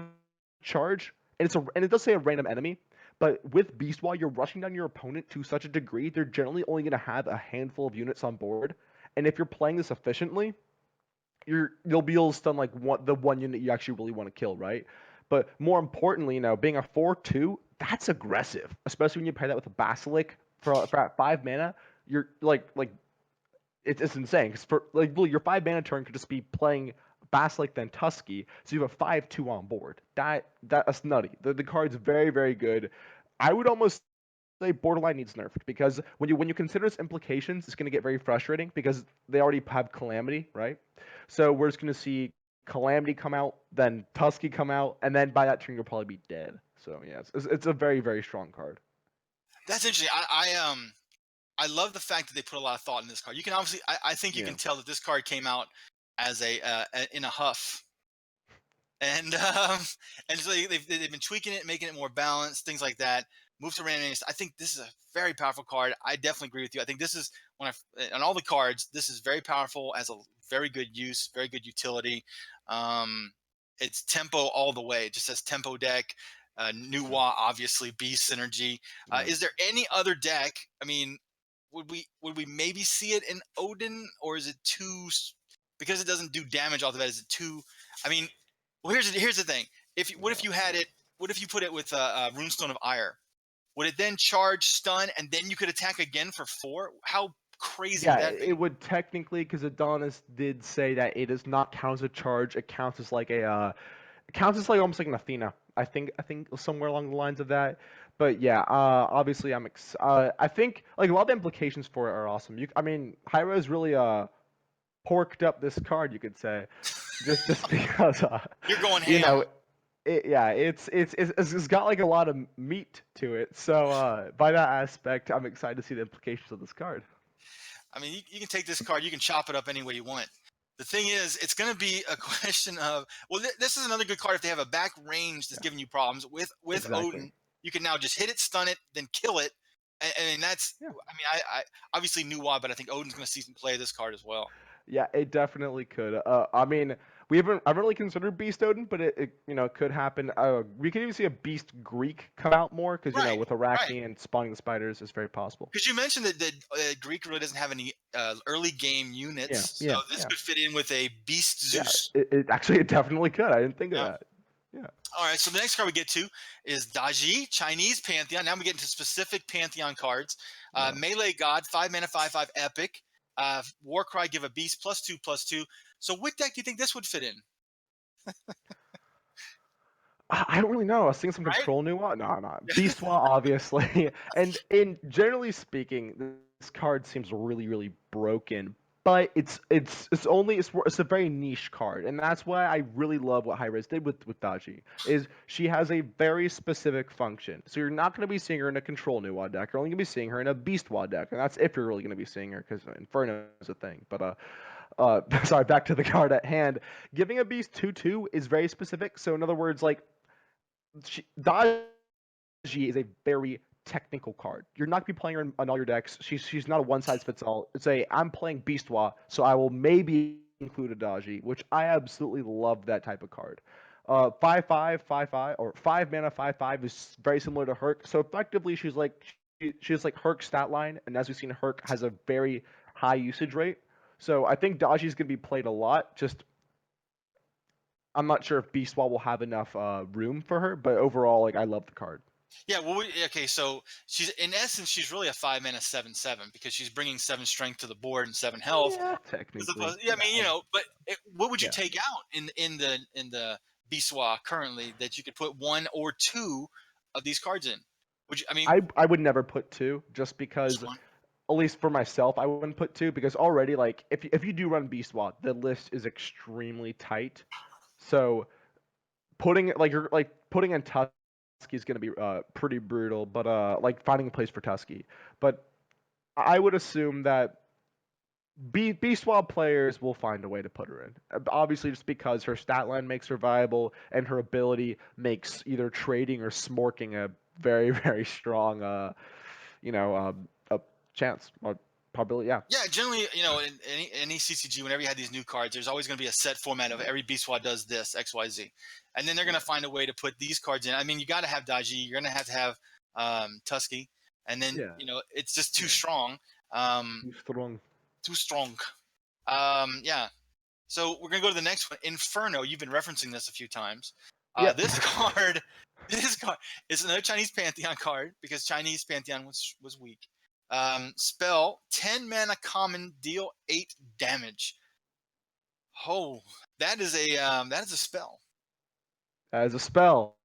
charge, and it does say a random enemy, but with Beast Wall, you're rushing down your opponent to such a degree, they're generally only going to have a handful of units on board, and if you're playing this efficiently, you'll be able to stun like the one unit you actually really want to kill, right? But more importantly, being a 4/2, that's aggressive, especially when you pair that with a Basilic for 5 mana. You're like it's insane because for like really, your 5 mana turn could just be playing Basilic then Tusky, so you have a 5/2 on board. That's nutty. The card's very, very good. I would almost say borderline needs nerfed because when you consider its implications, it's going to get very frustrating because they already have Calamity, right? So we're just going to see Calamity come out, then Tusky come out, and then by that turn you'll probably be dead. So yeah, it's a very, very strong card. That's interesting. I love the fact that they put a lot of thought in this card. You can obviously, I think you Yeah. can tell that this card came out as in a huff, and and so they've been tweaking it, making it more balanced, things like that. Move to random. I think this is a very powerful card. I definitely agree with you. I think this is on all the cards. This is very powerful as a very good use, very good utility. Um, it's tempo all the way. It just says tempo deck. Nuwa, obviously, beast synergy. Yeah. Is there any other deck? I mean, would we maybe see it in Odin, or is it because it doesn't do damage off the bat? Is it too? I mean, well, here's the thing. What if you had it? What if you put it with Runestone of Ire? Would it then charge, stun, and then you could attack again for 4? How crazy would Yeah, that be? it would technically, because Adonis did say that it does not count as a charge. It counts as like it counts as like almost like an Athena. I think somewhere along the lines of that. But yeah, obviously I think like a lot of the implications for it are awesome. I mean, Hyra's really porked up this card, you could say, just because You're going you ham. know, it's got like a lot of meat to it. So by that aspect, I'm excited to see the implications of this card. I mean, you can take this card, you can chop it up any way you want. The thing is, it's going to be a question of this is another good card if they have a back range that's giving you problems with Exactly. Odin. You can now just hit it, stun it, then kill it, and that's. Yeah. I mean, I obviously knew why, but I think Odin's going to see some play of this card as well. Yeah, it definitely could. I mean, I haven't really considered Beast Odin, but it could happen. We could even see a Beast Greek come out more because Right, with Arachne and spawning the spiders, it's very possible. Because you mentioned that Greek really doesn't have any early game units, Yeah, so this could fit in with a Beast Yeah, Zeus. it definitely could. I didn't think Yeah. of that. Yeah. All right, so the next card we get to is Daji, Chinese Pantheon. Now we get into specific Pantheon cards. Yeah. Melee God, 5 mana, 5/5 epic. Warcry, give a beast +2/+2. So what deck do you think this would fit in? I don't really know. I was thinking some Right? control nuance. No. Beast Wall, obviously. And generally speaking, this card seems really, really broken. But it's a very niche card, and that's why I really love what Hi-Rez did with Daji. Is she has a very specific function. So you're not going to be seeing her in a control Nuwa deck. You're only going to be seeing her in a Beast Wall deck, and that's if you're really going to be seeing her, because Inferno is a thing. But sorry, back to the card at hand. Giving a beast 2/2 is very specific. So in other words, like Daji is a very technical card. You're not gonna be playing her on all your decks. She's not a one size fits all. It's I'm playing Beastwa, so I will maybe include a Daji, which I absolutely love that type of card. 5/5, 5/5, or 5 mana 5/5 is very similar to Herc. So effectively, she's like Herc's stat line, and as we've seen, Herc has a very high usage rate. So I think Daji's gonna be played a lot. Just I'm not sure if Beastwall will have enough room for her, but overall, like I love the card. Yeah, okay, so she's in essence she's really a 5 mana 7/7 because she's bringing 7 strength to the board and 7 health. Yeah, As technically. opposed, yeah, I mean, but what would you Yeah. take out in the Biswa currently that you could put one or two of these cards in? Would you? I mean, I would never put two, just just because, one. at least for myself, I wouldn't put two because already, like, if you do run Beast Swap, the list is extremely tight. So putting in Tusky is going to be pretty brutal, but like finding a place for Tusky. But I would assume that Beast Swap players will find a way to put her in. Obviously, just because her stat line makes her viable and her ability makes either trading or smorking a very very strong a chance or probability. Yeah. Yeah, generally, in any CCG, whenever you had these new cards, there's always going to be a set format of every Biswa does this X Y Z, and then they're going to find a way to put these cards in. I mean, you got to have Daji, you're going to have Tusky, and then Yeah. it's just too Yeah. strong. Too strong. Too strong. Yeah. So we're gonna go to the next one. Inferno. You've been referencing this a few times. Yeah. This card is another Chinese Pantheon card because Chinese Pantheon was weak. Spell 10 mana common, deal 8 damage. Oh, that is a spell. As a spell.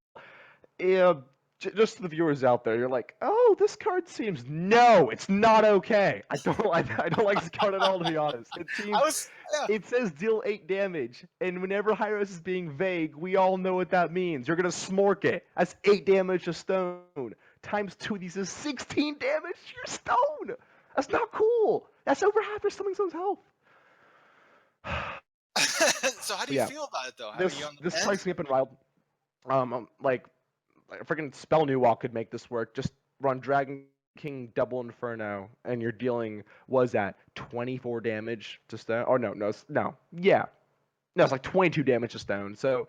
Yeah, just to the viewers out there, you're like, oh, this card seems. No, it's not okay. I don't like this card at all, to be honest. I was yeah. It says deal 8 damage, and whenever Hyros is being vague, we all know what that means. You're gonna smork it. That's 8 damage to stone. Times 2 of these is 16 damage to your stone. That's not cool. That's over half your stone's health. So how do But you yeah, feel about it though? I mean, this you on the this fence? strikes me up in wild. Like a freaking spell new wall could make this work. Just run Dragon King double Inferno, and your dealing was at 24 damage to stone. Or yeah, no, it's like 22 damage to stone. So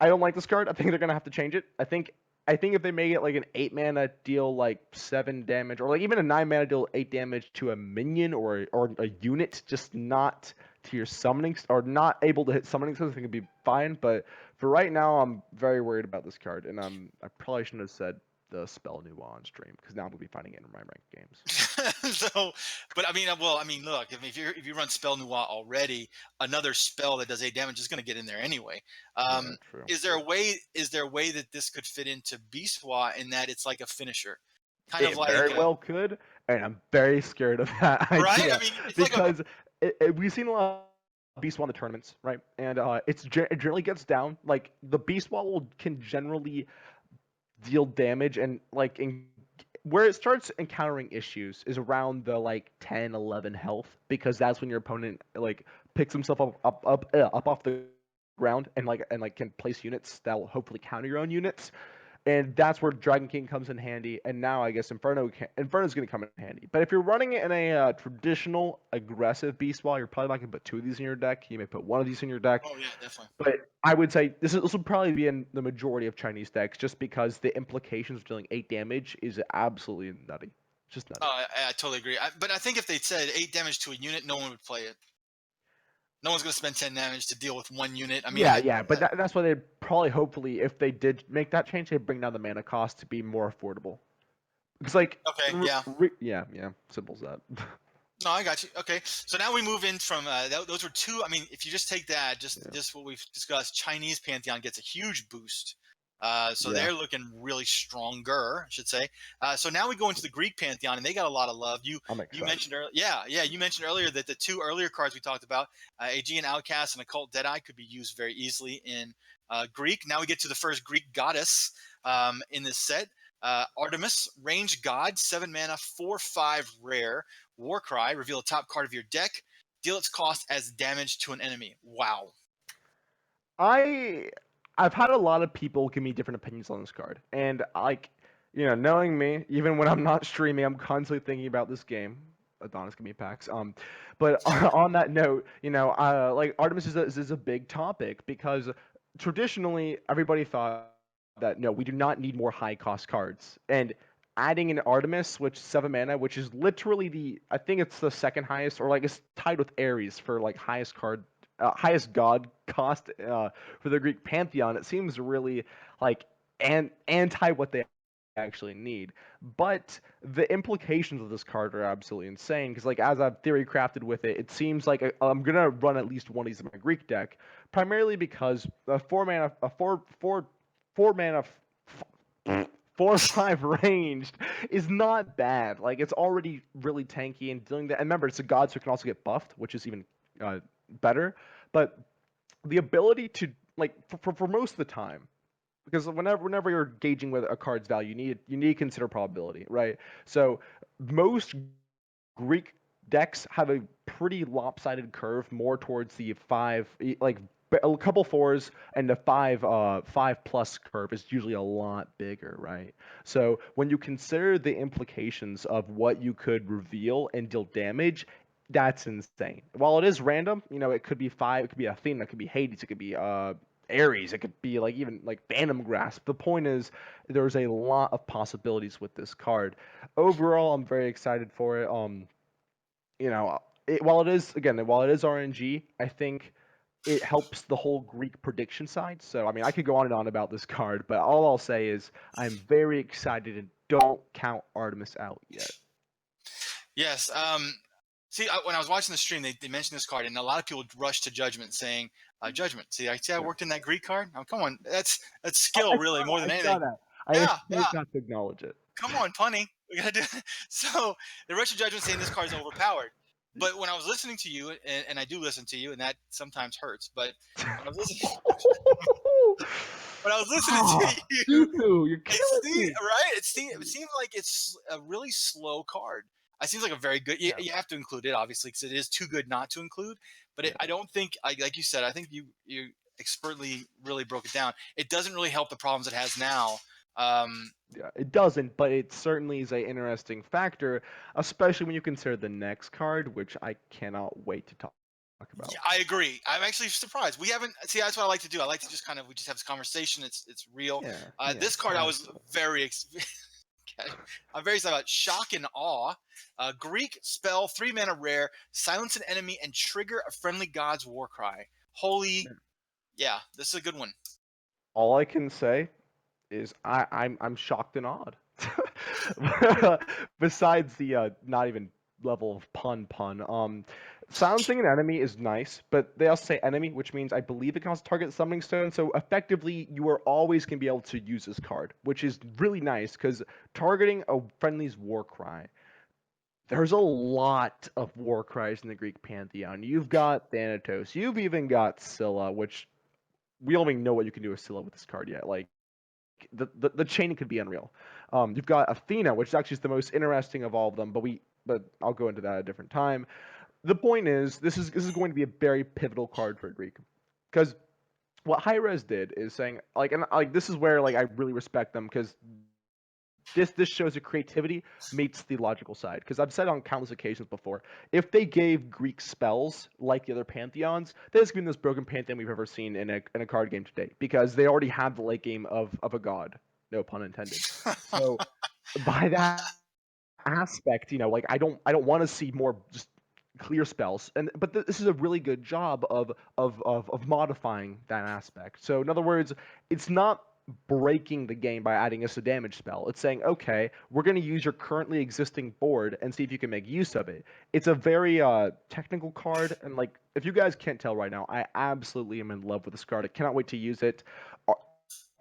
I don't like this card. I think they're gonna have to change it. I think if they make it like an 8 mana deal like 7 damage, or like even a 9 mana deal 8 damage to a minion or a unit, just not to your summoning or not able to hit summoning skills, I think it'd be fine. But for right now, I'm very worried about this card, and I probably shouldn't have said the spell new on stream because now I'm gonna be finding it in my ranked games. So, but I mean, look, if you run Spell Noir already, another spell that does 8 damage is going to get in there anyway. Yeah, true. Is there a way? Is there a way that this could fit into Biswa in that it's like a finisher, kind It of like very well could, and I'm very scared of that right? idea I mean, it's like because we've seen a lot of Beast Wall in the tournaments, right? And it generally gets down. Like the Beast Wall can generally deal damage, and like where it starts encountering issues is around the like 10, 11 health, because that's when your opponent like picks himself up off the ground and can place units that will hopefully counter your own units, and that's where Dragon King comes in handy. And now I guess Inferno's going to come in handy. But if you're running it in a traditional aggressive Beast Wall, you're probably not going to put 2 of these in your deck. You may put 1 of these in your deck. oh yeah, definitely. But I would say this will probably be in the majority of Chinese decks, just because the implications of dealing 8 damage is absolutely nutty. Just nutty. Oh, I totally agree. But I think if they said 8 damage to a unit, no one would play it. No one's going to spend 10 damage to deal with 1 unit. I mean, yeah, but that's why they'd probably, hopefully, if they did make that change, they'd bring down the mana cost to be more affordable. It's like, okay, yeah. Yeah, simple as that. No, I got you. Okay, so now we move in from those were 2. I mean, if you just take that, just what we've discussed, Chinese Pantheon gets a huge boost. So they're looking really stronger, I should say. So now we go into the Greek Pantheon, and they got a lot of love. You mentioned earlier, you mentioned earlier that the 2 earlier cards we talked about, Aegean Outcast and Occult Deadeye, could be used very easily in Greek. Now we get to the first Greek goddess in this set. Artemis, range god, 7 mana, 4/5 rare. Warcry, reveal a top card of your deck, deal its cost as damage to an enemy. Wow. I've had a lot of people give me different opinions on this card, and knowing me, even when I'm not streaming, I'm constantly thinking about this game. Adonis, give me packs. But on that note, like Artemis is a big topic because traditionally everybody thought that no, we do not need more high cost cards, and adding an Artemis, which 7 mana, which is literally I think it's the second highest, or like it's tied with Ares for like highest god cost for the Greek Pantheon. It seems really like anti what they actually need. But the implications of this card are absolutely insane because, like, as I've theory crafted with it, it seems like I'm gonna run at least one of these in my Greek deck, primarily because a four mana, 4/5 ranged is not bad. Like, it's already really tanky and doing that. And remember, it's a god, so it can also get buffed, which is even better. But the ability to, like, for most of the time, because whenever you're gauging with a card's value, you need to consider probability, right? So most Greek decks have a pretty lopsided curve, more towards the like a couple fours, and the 5+ curve is usually a lot bigger, right? So when you consider the implications of what you could reveal and deal damage, that's insane. While it is random, it could be five, it could be Athena, it could be Hades, it could be Ares, it could be like even like Phantom Grasp. The point is, there's a lot of possibilities with this card. Overall, I'm very excited for it. While it is RNG, I think it helps the whole Greek prediction side. So I mean, I could go on and on about this card, but all I'll say is I'm very excited, and don't count Artemis out yet. Yes. See, when I was watching the stream, they mentioned this card, and a lot of people rushed to Judgment, saying, "Judgment." See, I worked in that Greek card. Oh, come on, that's skill, really, more than I saw anything. that. Yeah, I got to acknowledge it. come on, punny. We gotta do so. The rushed to Judgment saying this card is overpowered. But when I was listening to you, and I do listen to you, and that sometimes hurts. But when I was listening, to you, You're killing me. right? It seems like it's a really slow card. It seems like a very good. You have to include it, obviously, because it is too good not to include. But I don't think, like you said, I think you expertly really broke it down. It doesn't really help the problems it has now. Yeah, it doesn't, but it certainly is an interesting factor, especially when you consider the next card, which I cannot wait to talk about. Yeah, I agree. I'm actually surprised. We haven't. See, that's what I like to do. I like to just we just have this conversation. It's real. This card, I was very. I'm very excited about. Shock and Awe. Greek spell, 3 mana rare, silence an enemy and trigger a friendly god's war cry. Holy, yeah, this is a good one. All I can say is I'm shocked and awed. Besides the not even level of pun. Silencing an enemy is nice, but they also say enemy, which means I believe it can also target Summoning Stone. So effectively, you are always going to be able to use this card, which is really nice because targeting a friendly's war cry. There's a lot of war cries in the Greek pantheon. You've got Thanatos. You've even got Scylla, which we don't even know what you can do with Scylla with this card yet. Like, the chaining could be unreal. You've got Athena, which is actually the most interesting of all of them, but I'll go into that at a different time. The point is, this is going to be a very pivotal card for Greek, because what Hi-Rez did is saying, this is where I really respect them, because this shows that creativity meets the logical side. Because I've said on countless occasions before, if they gave Greek spells like the other pantheons, this would be the most broken pantheon we've ever seen in a card game today. Because they already have the late game of a god, no pun intended. So by that aspect, I don't want to see more just clear spells, but this is a really good job of modifying that aspect. So in other words, it's not breaking the game by adding us a damage spell. It's saying, okay, we're going to use your currently existing board and see if you can make use of it. It's a very technical card, and if you guys can't tell right now, I absolutely am in love with this card. I cannot wait to use it.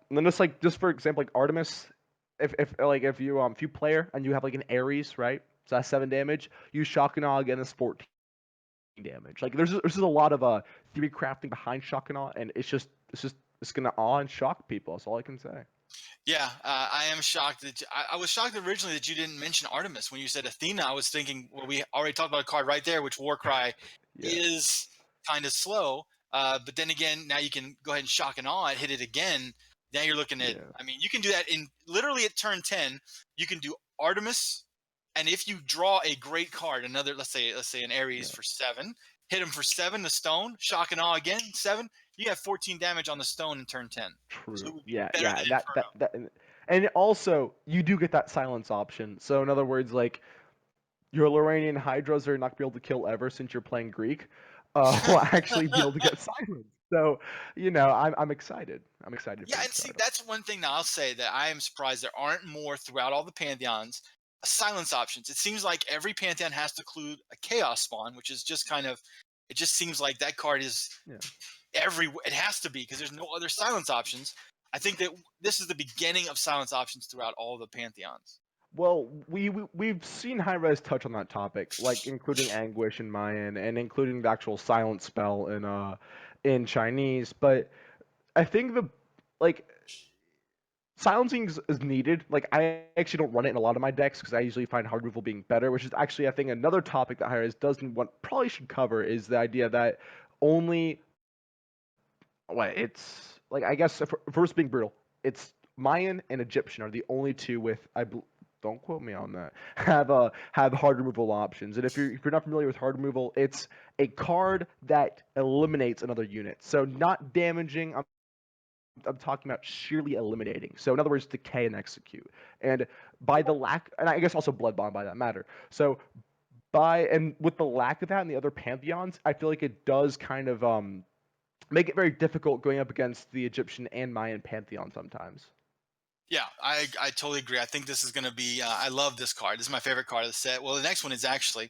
And then just for example, Artemis, if you player and you have an Ares, right? So that's 7 damage. Use Shock and Awe again, is 14 damage. There's just a lot of theory crafting behind Shock and Awe, and it's gonna awe and shock people. That's all I can say. Yeah, I am shocked that I was shocked originally that you didn't mention Artemis when you said Athena. I was thinking, well, we already talked about a card right there, which Warcry is kind of slow. But then again, now you can go ahead and Shock and Awe and hit it again. Now you're looking at. I mean, you can do that in literally at turn 10. You can do Artemis, and if you draw a great card, another let's say an Ares for 7, hit him for 7 the stone, Shock and Awe again 7. You have 14 damage on the stone in turn 10. True. So that and also you do get that silence option. So in other words, your Lorrainian Hydras are not gonna be able to kill ever since you're playing Greek. Will actually be able to get silence. So, I'm excited. I'm excited for Yeah, this and see, card. that's one thing that I'll say that I am surprised there aren't more throughout all the pantheons. Silence options. It seems like every pantheon has to include a chaos spawn, which is just kind of. It just seems like that card is Yeah. It has to be because there's no other silence options. I think that this is the beginning of silence options throughout all the pantheons. Well, we've seen High-Res touch on that topic, like including Anguish in Mayan and including the actual silent spell in Chinese, but I think the like silencing is needed. Like I actually don't run it in a lot of my decks because I usually find hard removal being better, which is actually I think another topic that High-Res doesn't want probably should cover is the idea that only it's like I guess if we're being brutal, it's Mayan and Egyptian are the only two with don't quote me on that have hard removal options. And if you're not familiar with hard removal, it's a card that eliminates another unit. So not damaging. I'm talking about sheerly eliminating. So in other words, decay and execute. And by the lack, and I guess also blood bond by that matter. So and with the lack of that in the other pantheons, I feel like it does kind of make it very difficult going up against the Egyptian and Mayan pantheon sometimes. Yeah, I totally agree. I think this is going to be. I love this card. This is my favorite card of the set. Well, the next one is actually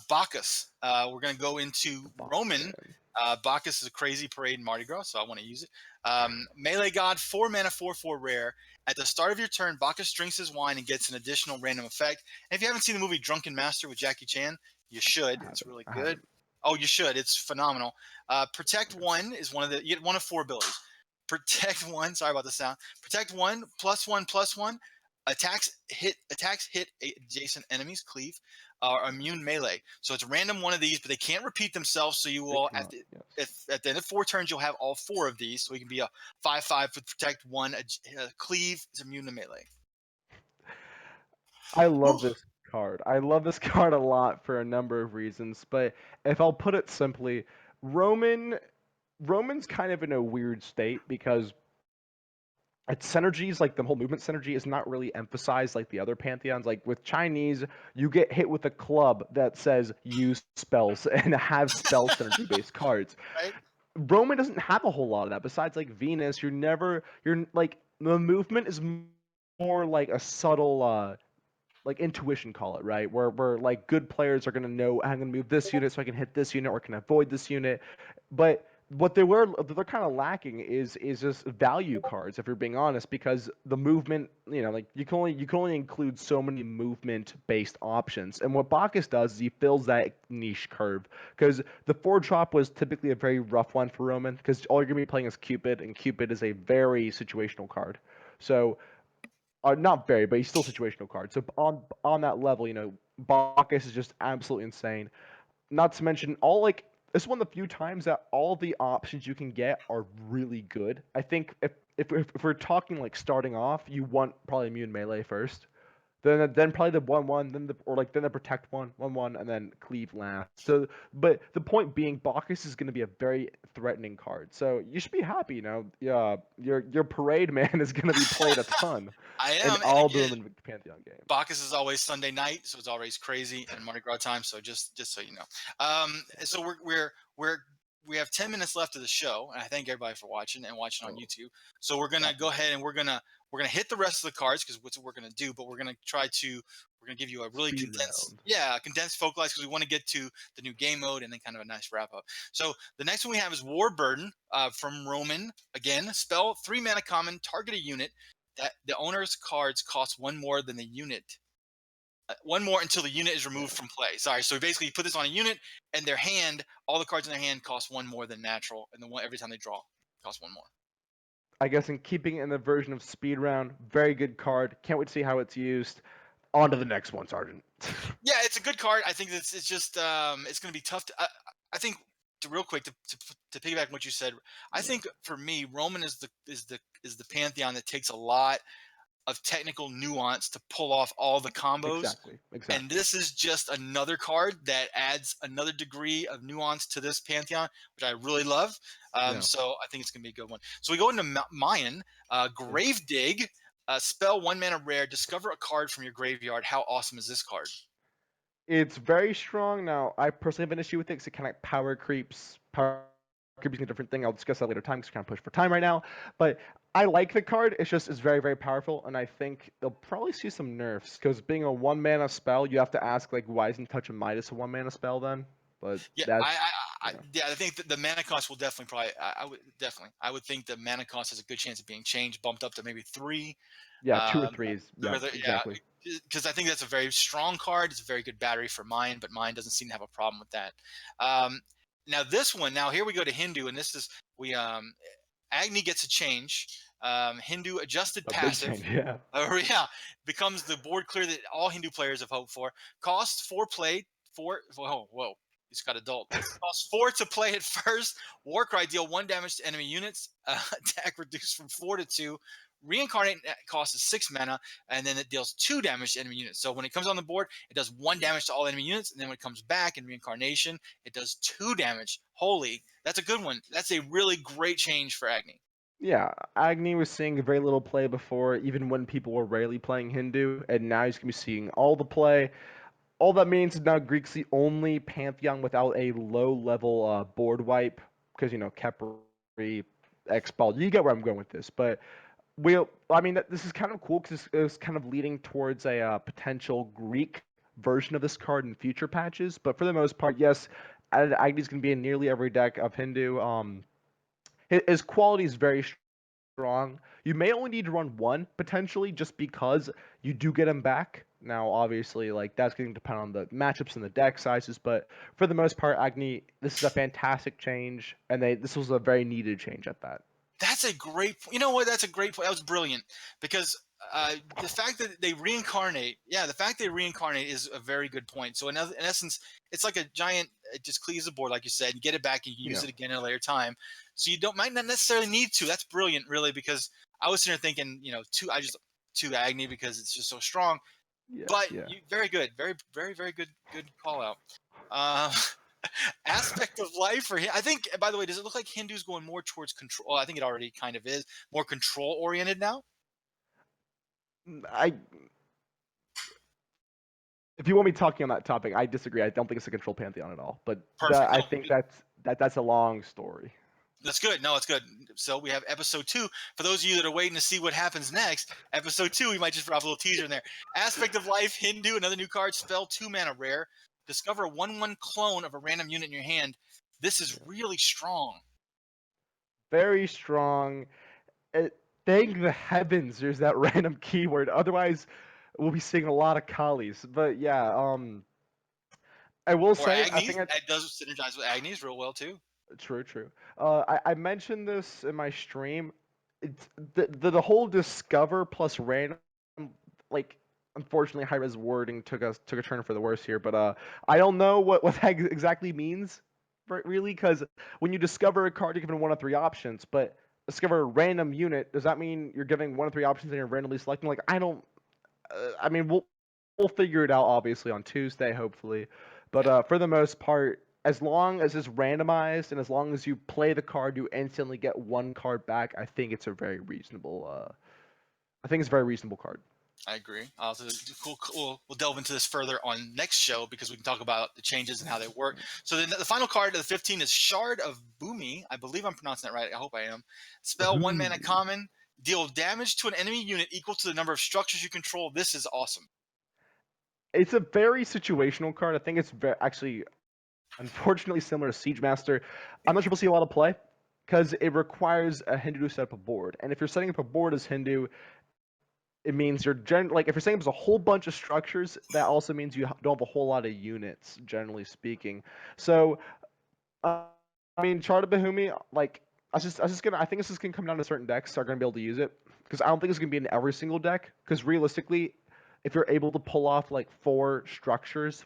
Bacchus. We're going to go into Roman. Man. Bacchus is a crazy parade in Mardi Gras, so I want to use it. Melee God, 4 mana, 4/4 rare. At the start of your turn, Bacchus drinks his wine and gets an additional random effect. And if you haven't seen the movie Drunken Master with Jackie Chan, you should. I It's haven't. really I good. haven't. Oh, you should. It's phenomenal. Protect one is you get one of 4 abilities. Protect one. Sorry about the sound. Protect one, +1/+1. Attacks hit adjacent enemies, cleave, or immune melee. So it's random one of these, but they can't repeat themselves. So you They will cannot. Yes. at the end of 4 turns, you'll have all 4 of these. So it can be a 5/5 with protect one, cleave is immune to melee. I Whew. love this card. I love this card a lot for a number of reasons, but if I'll put it simply, Roman's kind of in a weird state because its synergies, like the whole movement synergy, is not really emphasized like the other pantheons. Like with Chinese, you get hit with a club that says use spells and have spell synergy based cards. Right? Roman doesn't have a whole lot of that. Besides like Venus, you're like the movement is more like a subtle like intuition, call it, right, where like good players are going to know I'm going to move this unit so I can hit this unit or can avoid this unit. But what they're kind of lacking is just value cards, if you're being honest, because the movement, like you can only include so many movement based options. And what Bacchus does is he fills that niche curve, because the 4 drop was typically a very rough one for Roman, because all you're going to be playing is Cupid, and Cupid is a very situational card. So not very, but he's still a situational card. So on that level, Bacchus is just absolutely insane. Not to mention this is one of the few times that all the options you can get are really good. I think if we're talking like starting off, you want probably immune melee first. Then probably the 1/1, then the protect 1/1, and then cleave last. So, but the point being, Bacchus is going to be a very threatening card. So you should be happy, Yeah, your parade man is going to be played a ton I in am, and all the again, Roman Pantheon games. Bacchus is always Sunday night, so it's always crazy and Mardi Gras time. So just so you know, so we have 10 minutes left of the show, and I thank everybody for watching and watching on Oh, YouTube. So we're gonna go ahead and we're gonna hit the rest of the cards because what's what we're gonna do, but we're gonna give you a really speed condensed, round. yeah, condensed focalized because we want to get to the new game mode and then kind of a nice wrap up. So the next one we have is War Burden from Roman. Again, spell 3 mana common, target a unit that the owner's cards cost 1 more than the unit. 1 more until the unit is removed Yeah. from play. Sorry. So basically, you put this on a unit, and their hand, all the cards in their hand cost 1 more than natural, and the one every time they draw costs 1 more. I guess in keeping it in the version of speed round, very good card. Can't wait to see how it's used. On to the next one, Sergeant. Yeah, it's a good card. I think it's just it's going to be tough. I think real quick to piggyback on what you said. I Yeah. think for me, Roman is the pantheon that takes a lot of technical nuance to pull off all the combos. Exactly. And Exactly. this is just another card that adds another degree of nuance to this pantheon, which I really love. Yeah. So I think it's going to be a good one. So we go into Mayan, Yeah. Grave Dig, spell 1 mana rare, discover a card from your graveyard. How awesome is this card? It's very strong. Now, I personally have an issue with it because it kind of power creeps Kirby's a different thing. I'll discuss that later time because we're kind of pushed for time right now. But I like the card. It's very, very powerful, and I think they'll probably see some nerfs because being a 1-mana spell, you have to ask like, why isn't Touch of Midas a 1-mana spell then? But Yeah, that's I think that the mana cost will definitely probably. I would think the mana cost has a good chance of being changed, bumped up to maybe 3. yeah, 2 or Um, 3 is yeah, exactly. because I think that's a very strong card. It's a very good battery for mine, but mine doesn't seem to have a problem with that. Um, now this one, now here we go to Hindu, and this is Agni gets a change. Hindu adjusted A big passive. change, yeah. Yeah, becomes the board clear that all Hindu players have hoped for. Costs 4 play, 4. Whoa. He's got adult. Costs 4 to play at first. Warcry deal 1 damage to enemy units. Attack reduced from 4 to 2. Reincarnate costs 6 mana, and then it deals 2 damage to enemy units. So when it comes on the board, it does 1 damage to all enemy units, and then when it comes back in Reincarnation, it does 2 damage. Holy, that's a good one. That's a really great change for Agni. Yeah, Agni was seeing very little play before, even when people were rarely playing Hindu, and now he's going to be seeing all the play. All that means is now Greek's the only Pantheon without a low-level board wipe, because, Khepri, X-Ball, you get where I'm going with this, but this is kind of cool because it's kind of leading towards a potential Greek version of this card in future patches, but for the most part, yes, Agni's going to be in nearly every deck of Hindu. His quality is very strong. You may only need to run one potentially, just because you do get him back. Now, obviously, like that's going to depend on the matchups and the deck sizes, but for the most part, Agni, this is a fantastic change, and this was a very needed change at that. That's a great. You know what? That's a great point. That was brilliant because the fact that they reincarnate, the fact they reincarnate is a very good point. So in essence, it's like a giant. It just cleaves the board, like you said, and get it back and use it again at a later time. So you might not necessarily need to. That's brilliant, really, because I was sitting there thinking, two Agni because it's just so strong. But very good, very, very, very good call out. Aspect of life for him. I think, by the way, does it look like Hindu's going more towards control? Well, I think it already kind of is more control oriented now. If you want me talking on that topic, I disagree. I don't think it's a control Pantheon at all. But I think that's a long story. That's good. No, it's good. So we have episode 2. For those of you that are waiting to see what happens next, episode 2, we might just drop a little teaser in there. Aspect of life, Hindu, another new card, spell 2 mana rare. Discover a 1/1 clone of a random unit in your hand. This is really strong. Very strong. Thank the heavens there's that random keyword. Otherwise, we'll be seeing a lot of Kalis. But yeah, I will say Agnes, I think that does synergize with Agnes real well too. True. I mentioned this in my stream. It's the whole discover plus random, like, unfortunately, high-res wording took a turn for the worse here. But I don't know what that exactly means, really, because when you discover a card, you're given 1 of 3 options. But discover a random unit, does that mean you're giving 1 of 3 options and you're randomly selecting? Like, I don't. I mean, we'll figure it out obviously on Tuesday, hopefully. But for the most part, as long as it's randomized and as long as you play the card, you instantly get 1 card back. I think it's a very reasonable. I think it's a very reasonable card. I agree. Cool. We'll delve into this further on next show because we can talk about the changes and how they work. So the final card of the 15 is Shard of Boomy. I believe I'm pronouncing that right. I hope I am. Spell 1 mana common. Deal damage to an enemy unit equal to the number of structures you control. This is awesome. It's a very situational card. I think it's actually, unfortunately, similar to Siege Master. I'm not sure we'll see a lot of play because it requires a Hindu to set up a board. And if you're setting up a board as Hindu, it means you're like if you're setting up a whole bunch of structures, that also means you don't have a whole lot of units, generally speaking. So, I mean, Chart of Bahumi, like, I think this is gonna come down to certain decks that are gonna be able to use it because I don't think it's gonna be in every single deck. Because realistically, if you're able to pull off like 4 structures,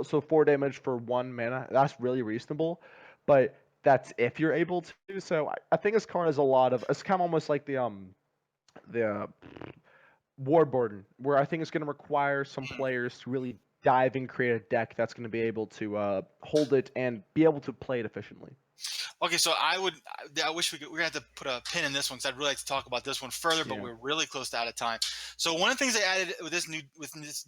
so 4 damage for 1 mana, that's really reasonable. But that's if you're able to. So I think this card has a lot of. It's kind of almost like the Warburden, where I think it's going to require some players to really dive and create a deck that's going to be able to hold it and be able to play it efficiently. Okay, so I wish we're gonna have to put a pin in this one because I'd really like to talk about this one further, but Yeah. we're really close to out of time. So one of the things they added with this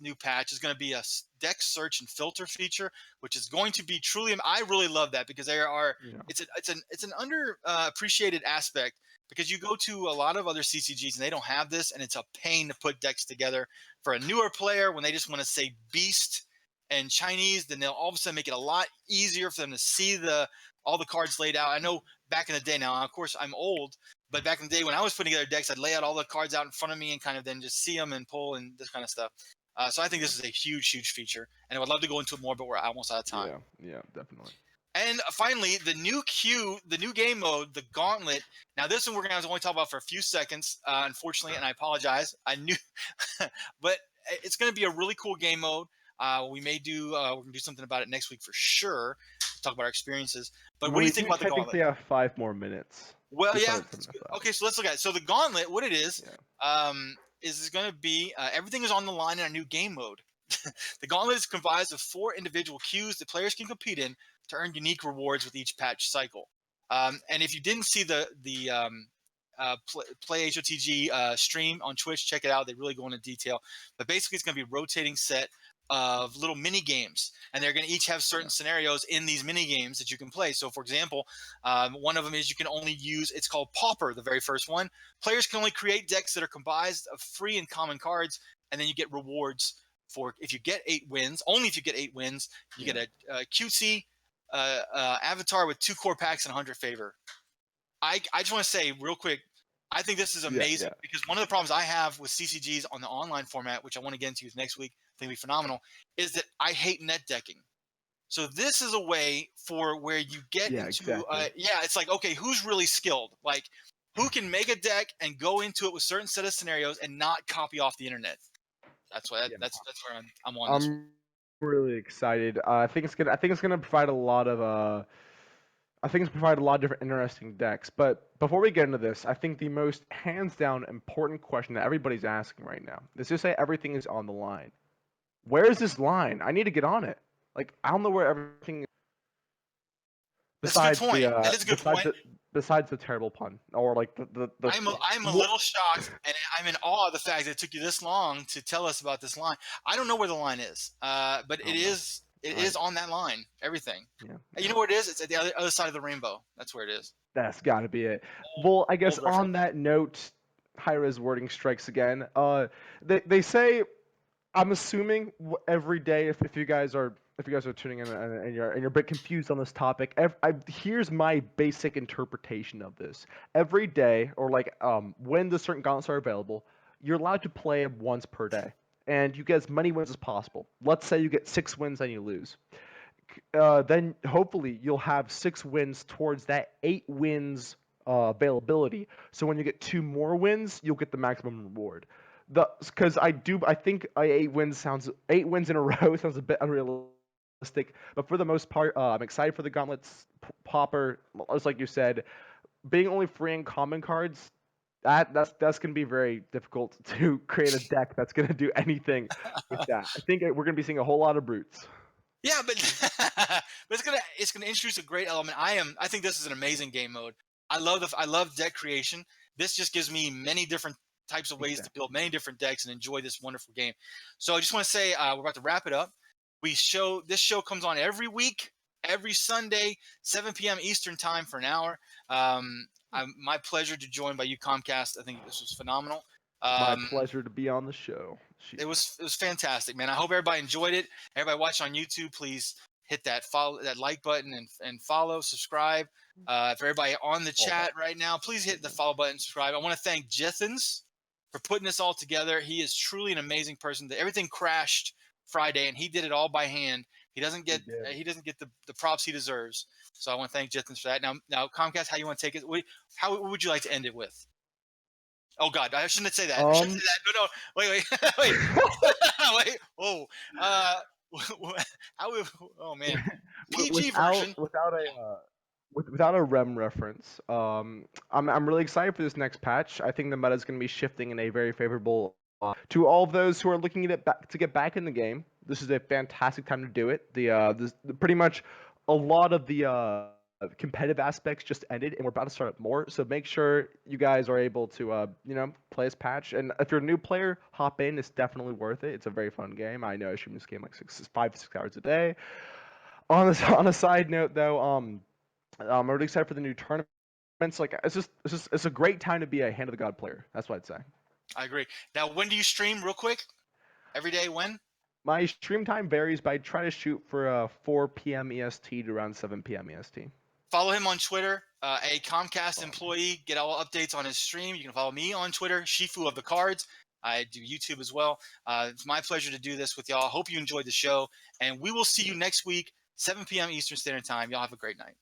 new patch is going to be a deck search and filter feature, which is going to be truly. I really love that because there are Yeah. it's an under appreciated aspect because you go to a lot of other CCGs and they don't have this, and it's a pain to put decks together for a newer player when they just want to say beast and Chinese. Then they'll all of a sudden make it a lot easier for them to see all the cards laid out. I know back in the day now, of course, I'm old, but back in the day when I was putting together decks, I'd lay out all the cards out in front of me and kind of then just see them and pull and this kind of stuff. So I think this is a huge, huge feature, and I would love to go into it more, but we're almost out of time. Yeah, definitely. And finally, the new game mode, the Gauntlet. Now, this one we're going to only talk about for a few seconds, unfortunately, and I apologize. I knew, but it's going to be a really cool game mode. We may do we're going to do something about it next week for sure. Talk about our experiences. But what do you think about the Gauntlet? Technically, have 5 more minutes. Well, We yeah. started 7:05. Okay, so let's look at it. So the Gauntlet, what it is, Yeah. is going to be everything is on the line in our new game mode. The Gauntlet is comprised of 4 individual queues that players can compete in to earn unique rewards with each patch cycle. And if you didn't see the Play HOTG stream on Twitch, check it out. They really go into detail. But basically, it's going to be a rotating set of little mini games, and they're going to each have certain scenarios in these mini games that you can play. So, for example, one of them is you can only use. It's called Pauper, the very first one. Players can only create decks that are comprised of free and common cards, and then you get rewards for if you get 8 wins. Only if you get 8 wins, you get a cutesy avatar with 2 core packs and 100 favor. I just want to say real quick, I think this is amazing because one of the problems I have with CCGs on the online format, which I want to get into next week, I think will be phenomenal, is that I hate net decking. So this is a way for where you get into exactly. it's like, okay, who's really skilled? Like who can make a deck and go into it with certain set of scenarios and not copy off the internet? That's why that's where I'm on this. I'm really excited. I think it's gonna provide a lot of different interesting decks. But before we get into this, I think the most hands down important question that everybody's asking right now is just say everything is on the line. Where is this line? I need to get on it. Like I don't know where everything is. That's a good point. That is a good point. Besides the terrible pun, or like the I'm a little shocked, and I'm in awe of the fact that it took you this long to tell us about this line. I don't know where the line is, but it is on that line. Everything. Yeah. You know where it is? It's at the other side of the rainbow. That's where it is. That's got to be it. Well, I guess on that note, high-res wording strikes again. They say, I'm assuming every day if you guys are tuning in and you're a bit confused on this topic, here's my basic interpretation of this. Every day, or like when the certain gauntlets are available, you're allowed to play once per day, and you get as many wins as possible. Let's say you get 6 wins and you lose. Then hopefully you'll have 6 wins towards that 8 wins availability. So when you get 2 more wins, you'll get the maximum reward. Because I think 8 wins in a row sounds a bit unrealistic. But for the most part, I'm excited for the Gauntlets Pauper. Just like you said, being only free and common cards, that's gonna be very difficult to create a deck that's gonna do anything with that. I think we're gonna be seeing a whole lot of brutes. Yeah, but but it's gonna introduce a great element. I think this is an amazing game mode. I love deck creation. This just gives me many different types of ways to build many different decks and enjoy this wonderful game. So I just want to say we're about to wrap it up. This show comes on every week, every Sunday, 7 p.m. Eastern time for an hour. My pleasure to join by you, Comcast. I think this was phenomenal. My pleasure to be on the show. It was fantastic, man. I hope everybody enjoyed it. Everybody watching on YouTube, please hit that like button and follow, subscribe. For everybody on the chat right now, please hit the follow button, subscribe. I want to thank Jethans for putting this all together. He is truly an amazing person. Everything crashed Friday, and he did it all by hand. He doesn't get the props he deserves. So I want to thank Jethans for that. Now Comcast, how you want to take it? What would you like to end it with? Oh God, I shouldn't say that. No, wait. Wait. Oh, oh man. PG version. Without a REM reference, I'm really excited for this next patch. I think the meta is going to be shifting in a very favorable. To all of those who are looking to get back in the game, this is a fantastic time to do it. Pretty much a lot of the competitive aspects just ended, and we're about to start up more. So make sure you guys are able to, play as Patch. And if you're a new player, hop in. It's definitely worth it. It's a very fun game. I know I stream this game like 5 to 6 hours a day. On a side note, though, I'm really excited for the new tournaments. Like it's a great time to be a Hand of the God player. That's what I'd say. I agree. Now, when do you stream, real quick? Every day? When? My stream time varies, but I try to shoot for 4 p.m. EST to around 7 p.m. EST. Follow him on Twitter, a Comcast employee. Get all updates on his stream. You can follow me on Twitter, Shifu of the Cards. I do YouTube as well. It's my pleasure to do this with y'all. Hope you enjoyed the show, and we will see you next week, 7 p.m. Eastern Standard Time. Y'all have a great night.